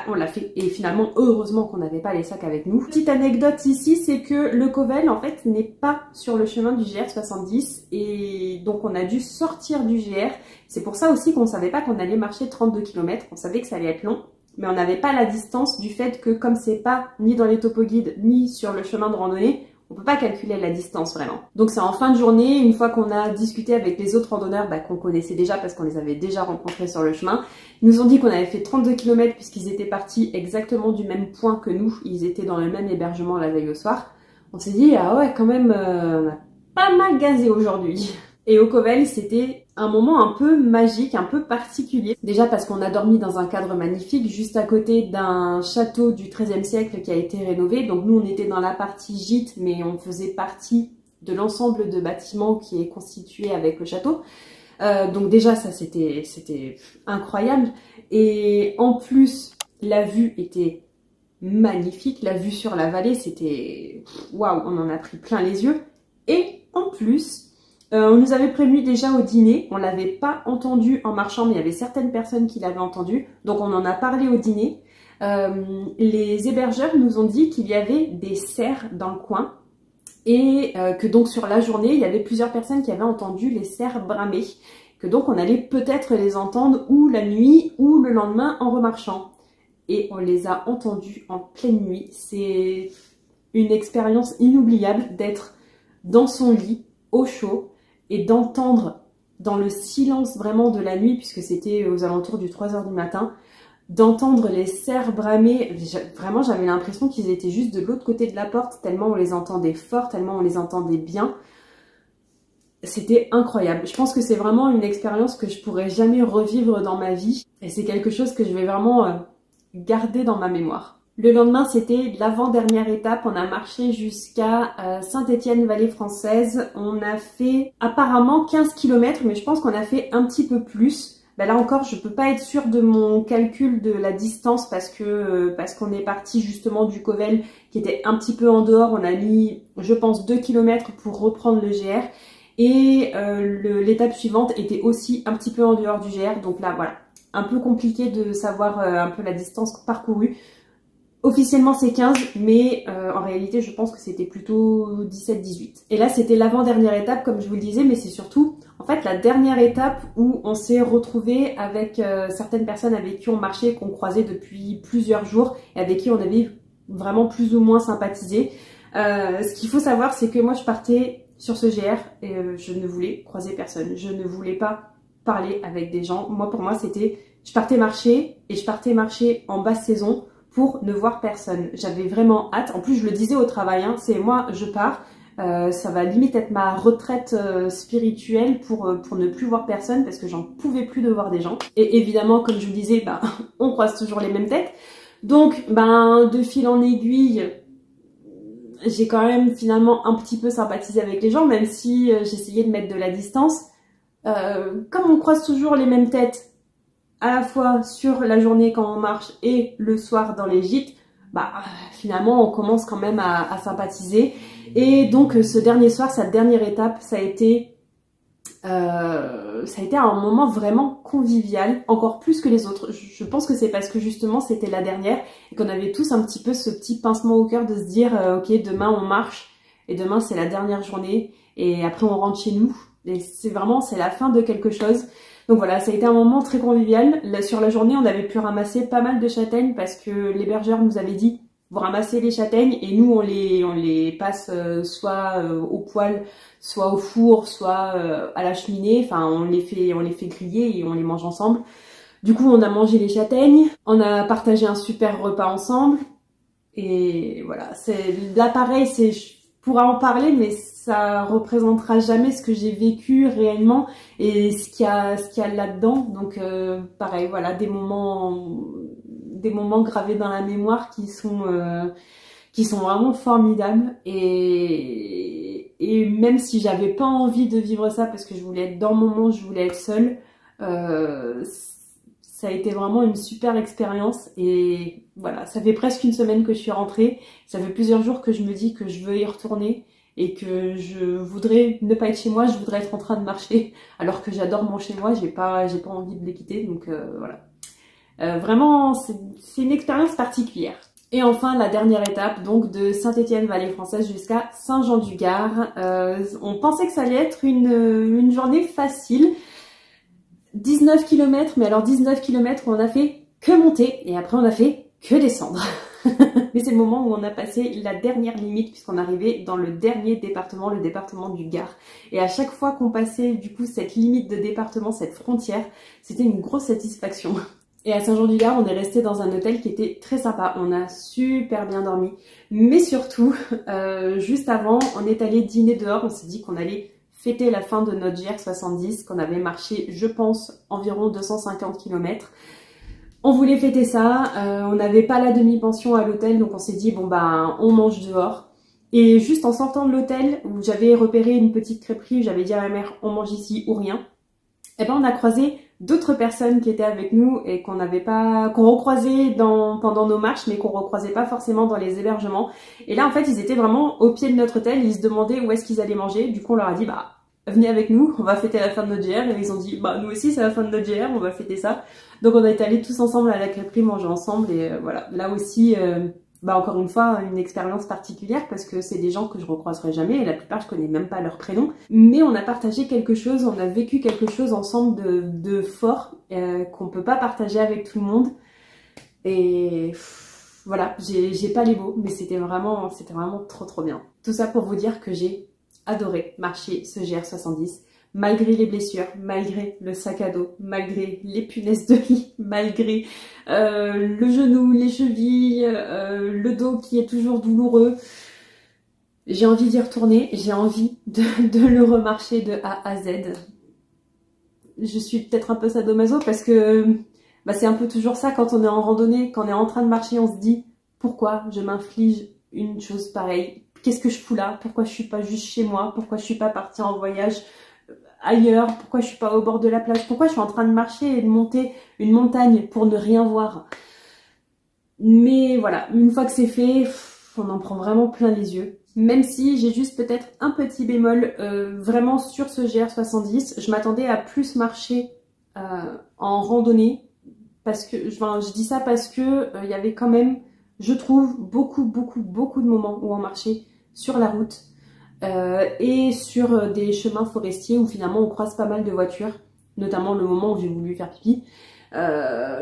on l'a fait et finalement heureusement qu'on n'avait pas les sacs avec nous. Petite anecdote ici, c'est que le Covel en fait n'est pas sur le chemin du GR 70 et donc on a dû sortir du GR. C'est pour ça aussi qu'on ne savait pas qu'on allait marcher 32 km, on savait que ça allait être long, mais on n'avait pas la distance du fait que comme c'est pas ni dans les topoguides ni sur le chemin de randonnée, on peut pas calculer la distance vraiment. Donc c'est en fin de journée, une fois qu'on a discuté avec les autres randonneurs qu'on connaissait déjà parce qu'on les avait déjà rencontrés sur le chemin, ils nous ont dit qu'on avait fait 32 km puisqu'ils étaient partis exactement du même point que nous, ils étaient dans le même hébergement la veille au soir. On s'est dit, ah ouais quand même, on a pas mal gazé aujourd'hui. Et au Covel, c'était un moment un peu magique, un peu particulier. Déjà parce qu'on a dormi dans un cadre magnifique, juste à côté d'un château du XIIIe siècle qui a été rénové. Donc nous, on était dans la partie gîte, mais on faisait partie de l'ensemble de bâtiments qui est constitué avec le château. Donc déjà, ça, c'était incroyable. Et en plus, la vue était magnifique. La vue sur la vallée, c'était... Waouh, on en a pris plein les yeux. Et en plus... on nous avait prévenu déjà au dîner, on l'avait pas entendu en marchant, mais il y avait certaines personnes qui l'avaient entendu, donc on en a parlé au dîner. Les hébergeurs nous ont dit qu'il y avait des cerfs dans le coin et que donc sur la journée, il y avait plusieurs personnes qui avaient entendu les cerfs bramer, que donc on allait peut-être les entendre ou la nuit ou le lendemain en remarchant. Et on les a entendus en pleine nuit. C'est une expérience inoubliable d'être dans son lit, au chaud, et d'entendre dans le silence vraiment de la nuit, puisque c'était aux alentours du 3 h du matin, d'entendre les cerfs bramer. Vraiment, j'avais l'impression qu'ils étaient juste de l'autre côté de la porte, tellement on les entendait fort, tellement on les entendait bien. C'était incroyable. Je pense que c'est vraiment une expérience que je pourrais jamais revivre dans ma vie, et c'est quelque chose que je vais vraiment garder dans ma mémoire. Le lendemain, c'était l'avant-dernière étape. On a marché jusqu'à Saint-Étienne-Vallée Française. On a fait apparemment 15 km, mais je pense qu'on a fait un petit peu plus. Là encore, je peux pas être sûre de mon calcul de la distance parce qu'on est parti justement du Covel qui était un petit peu en dehors. On a mis, je pense, 2 km pour reprendre le GR. Et l'étape suivante était aussi un petit peu en dehors du GR. Donc là, voilà, un peu compliqué de savoir un peu la distance parcourue. Officiellement c'est 15, mais en réalité je pense que c'était plutôt 17-18. Et là c'était l'avant-dernière étape comme je vous le disais, mais c'est surtout en fait la dernière étape où on s'est retrouvé avec certaines personnes avec qui on marchait, qu'on croisait depuis plusieurs jours et avec qui on avait vraiment plus ou moins sympathisé. Ce qu'il faut savoir c'est que moi je partais sur ce GR et je ne voulais croiser personne, je ne voulais pas parler avec des gens. Moi pour moi c'était, je partais marcher et je partais marcher en basse saison pour ne voir personne. J'avais vraiment hâte. En plus, je le disais au travail, hein, c'est moi, je pars. Ça va limite être ma retraite spirituelle pour ne plus voir personne parce que j'en pouvais plus de voir des gens. Et évidemment, comme je vous disais, on croise toujours les mêmes têtes. Donc, de fil en aiguille, j'ai quand même finalement un petit peu sympathisé avec les gens, même si j'essayais de mettre de la distance. Comme on croise toujours les mêmes têtes, à la fois sur la journée quand on marche et le soir dans les gîtes, finalement on commence quand même à sympathiser. Et donc ce dernier soir, cette dernière étape, ça a été un moment vraiment convivial, encore plus que les autres. Je pense que c'est parce que justement c'était la dernière et qu'on avait tous un petit peu ce petit pincement au cœur de se dire ok, demain on marche et demain c'est la dernière journée et après on rentre chez nous. Et c'est la fin de quelque chose. Donc voilà, ça a été un moment très convivial. Là, sur la journée, on avait pu ramasser pas mal de châtaignes parce que l'hébergeur nous avait dit vous ramassez les châtaignes et nous on les passe soit au poêle, soit au four, soit à la cheminée. Enfin, on les fait griller et on les mange ensemble. Du coup, on a mangé les châtaignes, on a partagé un super repas ensemble. Et voilà, là pareil, je pourrais en parler, mais ça représentera jamais ce que j'ai vécu réellement et ce qu'il y a là-dedans. Donc pareil, voilà, des moments gravés dans la mémoire qui sont vraiment formidables. Et même si j'avais pas envie de vivre ça parce que je voulais être dans mon monde, je voulais être seule, ça a été vraiment une super expérience. Et voilà, ça fait presque une semaine que je suis rentrée. Ça fait plusieurs jours que je me dis que je veux y retourner et que je voudrais ne pas être chez moi, je voudrais être en train de marcher alors que j'adore mon chez moi, j'ai pas envie de les quitter. Donc voilà. Vraiment, c'est une expérience particulière. Et enfin, la dernière étape, donc de Saint-Étienne, Vallée Française jusqu'à Saint-Jean-du-Gard. On pensait que ça allait être une journée facile. 19 km, mais alors 19 km où on a fait que monter et après on a fait que descendre. Mais c'est le moment où on a passé la dernière limite puisqu'on arrivait dans le dernier département, le département du Gard. Et à chaque fois qu'on passait du coup cette limite de département, cette frontière, c'était une grosse satisfaction. Et à Saint-Jean-du-Gard, on est resté dans un hôtel qui était très sympa. On a super bien dormi. Mais surtout, juste avant, on est allé dîner dehors. On s'est dit qu'on allait fêter la fin de notre GR70, qu'on avait marché, je pense, environ 250 km. On voulait fêter ça. On n'avait pas la demi-pension à l'hôtel, donc on s'est dit, bon bah, on mange dehors. Et juste en sortant de l'hôtel, où j'avais repéré une petite crêperie, où j'avais dit à ma mère, on mange ici ou rien. Et ben on a croisé d'autres personnes qui étaient avec nous et qu'on recroisait pendant nos marches, mais qu'on recroisait pas forcément dans les hébergements. Et là, en fait, ils étaient vraiment au pied de notre hôtel, ils se demandaient où est-ce qu'ils allaient manger. Du coup, on leur a dit, bah, venez avec nous, on va fêter la fin de notre GR. Et ils ont dit, bah, nous aussi, c'est la fin de notre GR, on va fêter ça. Donc, on est allés tous ensemble à la crêperie, manger ensemble. Et voilà, là aussi, bah, encore une fois, une expérience particulière parce que c'est des gens que je recroiserai jamais et la plupart, je connais même pas leur prénom. Mais on a partagé quelque chose, on a vécu quelque chose ensemble de fort qu'on peut pas partager avec tout le monde. Et voilà, j'ai pas les mots, mais c'était vraiment trop bien. Tout ça pour vous dire que j'ai adoré marcher ce GR70. Malgré les blessures, malgré le sac à dos, malgré les punaises de lit, malgré le genou, les chevilles, le dos qui est toujours douloureux, j'ai envie d'y retourner, j'ai envie de le remarcher de A à Z. Je suis peut-être un peu sadomaso parce que bah, c'est un peu toujours ça quand on est en randonnée, quand on est en train de marcher, on se dit pourquoi je m'inflige une chose pareille, qu'est-ce que je fous là, pourquoi je suis pas juste chez moi, pourquoi je suis pas partie en voyage ailleurs, pourquoi je suis pas au bord de la plage, pourquoi je suis en train de marcher et de monter une montagne pour ne rien voir. Mais voilà, une fois que c'est fait, on en prend vraiment plein les yeux. Même si j'ai juste peut-être un petit bémol vraiment sur ce GR70, je m'attendais à plus marcher en randonnée, parce que, je dis ça parce que il y avait quand même, je trouve, beaucoup de moments où on marchait sur la route. Et sur des chemins forestiers où finalement on croise pas mal de voitures, notamment le moment où j'ai voulu faire pipi. À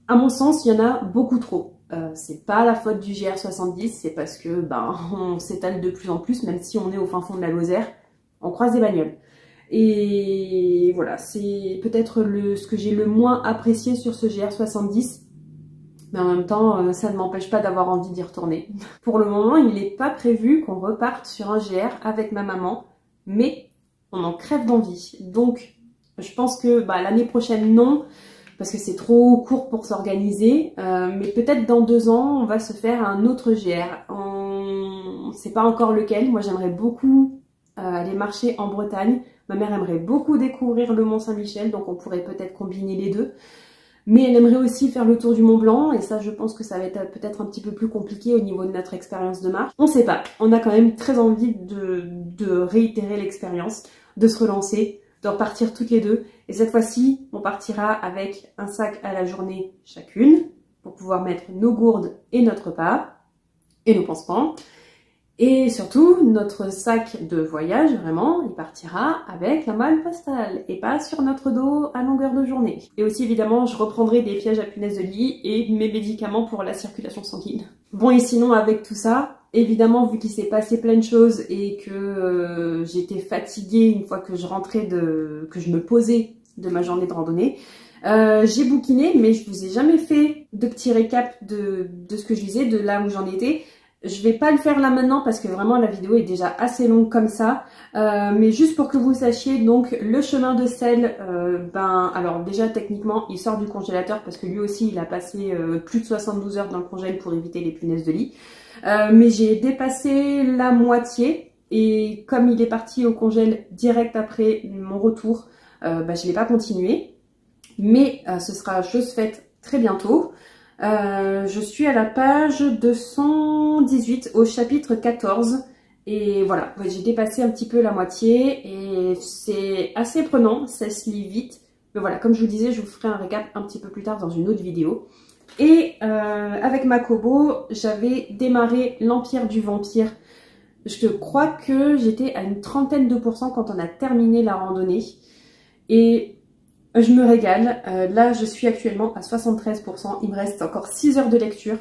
mon sens, il y en a beaucoup trop. C'est pas la faute du GR70, c'est parce que on s'étale de plus en plus, même si on est au fin fond de la Lozère, on croise des bagnoles. Et voilà, c'est peut-être ce que j'ai le moins apprécié sur ce GR70. Mais en même temps, ça ne m'empêche pas d'avoir envie d'y retourner. Pour le moment, il n'est pas prévu qu'on reparte sur un GR avec ma maman, mais on en crève d'envie. Donc, je pense que l'année prochaine, non, parce que c'est trop court pour s'organiser. Mais peut-être dans 2 ans, on va se faire un autre GR. On ne sait pas encore lequel. Moi, j'aimerais beaucoup aller marcher en Bretagne. Ma mère aimerait beaucoup découvrir le Mont-Saint-Michel, donc on pourrait peut-être combiner les deux. Mais elle aimerait aussi faire le tour du Mont Blanc, et ça je pense que ça va être peut-être un petit peu plus compliqué au niveau de notre expérience de marche. On sait pas, on a quand même très envie de réitérer l'expérience, de se relancer, de repartir toutes les deux. Et cette fois-ci, on partira avec un sac à la journée chacune, pour pouvoir mettre nos gourdes et notre repas, et nos pansements. Et surtout, notre sac de voyage, vraiment, il partira avec la malle postale et pas sur notre dos à longueur de journée. Et aussi, évidemment, je reprendrai des pièges à punaises de lit et mes médicaments pour la circulation sanguine. Bon, et sinon, avec tout ça, évidemment, vu qu'il s'est passé plein de choses et que j'étais fatiguée une fois que je rentrais que je me posais de ma journée de randonnée, j'ai bouquiné, mais je vous ai jamais fait de petit récap de ce que je lisais, de là où j'en étais. Je vais pas le faire là maintenant parce que vraiment la vidéo est déjà assez longue comme ça, mais juste pour que vous sachiez, donc le chemin de sel, alors déjà techniquement il sort du congélateur parce que lui aussi il a passé plus de 72 heures dans le congèle pour éviter les punaises de lit, mais j'ai dépassé la moitié et comme il est parti au congèle direct après mon retour, je l'ai pas continué, mais ce sera chose faite très bientôt. Je suis à la page 218 au chapitre 14 et voilà, j'ai dépassé un petit peu la moitié et c'est assez prenant, ça se lit vite, mais voilà, comme je vous disais, je vous ferai un récap un petit peu plus tard dans une autre vidéo. Et avec ma Kobo, j'avais démarré l'Empire du Vampire. Je crois que j'étais à une trentaine de pourcents quand on a terminé la randonnée et je me régale. Là, je suis actuellement à 73%. Il me reste encore 6 heures de lecture.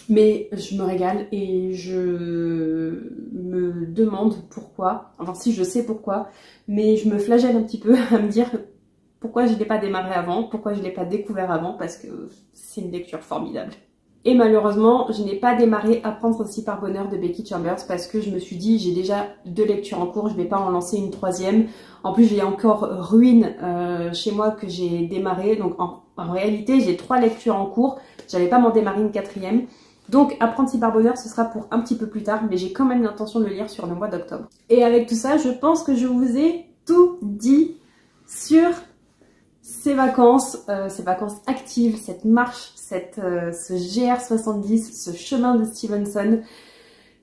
Mais je me régale et je me demande pourquoi. Enfin, si je sais pourquoi. Mais je me flagelle un petit peu à me dire pourquoi je ne l'ai pas démarré avant, pourquoi je ne l'ai pas découvert avant, parce que c'est une lecture formidable. Et malheureusement, je n'ai pas démarré Apprendre aussi par bonheur de Becky Chambers parce que je me suis dit, j'ai déjà 2 lectures en cours, je ne vais pas en lancer une 3e. En plus, j'ai encore Ruine chez moi que j'ai démarré. Donc en réalité, j'ai 3 lectures en cours. J'allais pas m'en démarrer une 4e. Donc Apprendre si par bonheur, ce sera pour un petit peu plus tard, mais j'ai quand même l'intention de le lire sur le mois d'octobre. Et avec tout ça, je pense que je vous ai tout dit sur ces vacances actives, cette marche, ce GR70, ce chemin de Stevenson,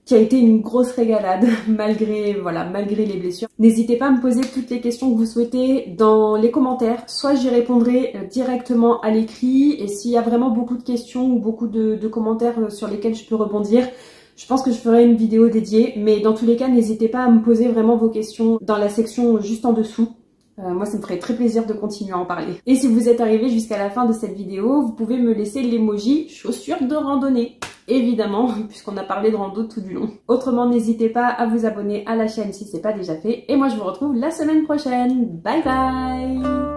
qui a été une grosse régalade malgré les blessures. N'hésitez pas à me poser toutes les questions que vous souhaitez dans les commentaires, soit j'y répondrai directement à l'écrit, et s'il y a vraiment beaucoup de questions ou beaucoup de commentaires sur lesquels je peux rebondir, je pense que je ferai une vidéo dédiée, mais dans tous les cas, n'hésitez pas à me poser vraiment vos questions dans la section juste en dessous. Moi, ça me ferait très plaisir de continuer à en parler. Et si vous êtes arrivé jusqu'à la fin de cette vidéo, vous pouvez me laisser l'emoji chaussures de randonnée. Évidemment, puisqu'on a parlé de rando tout du long. Autrement, n'hésitez pas à vous abonner à la chaîne si ce n'est pas déjà fait. Et moi, je vous retrouve la semaine prochaine. Bye bye!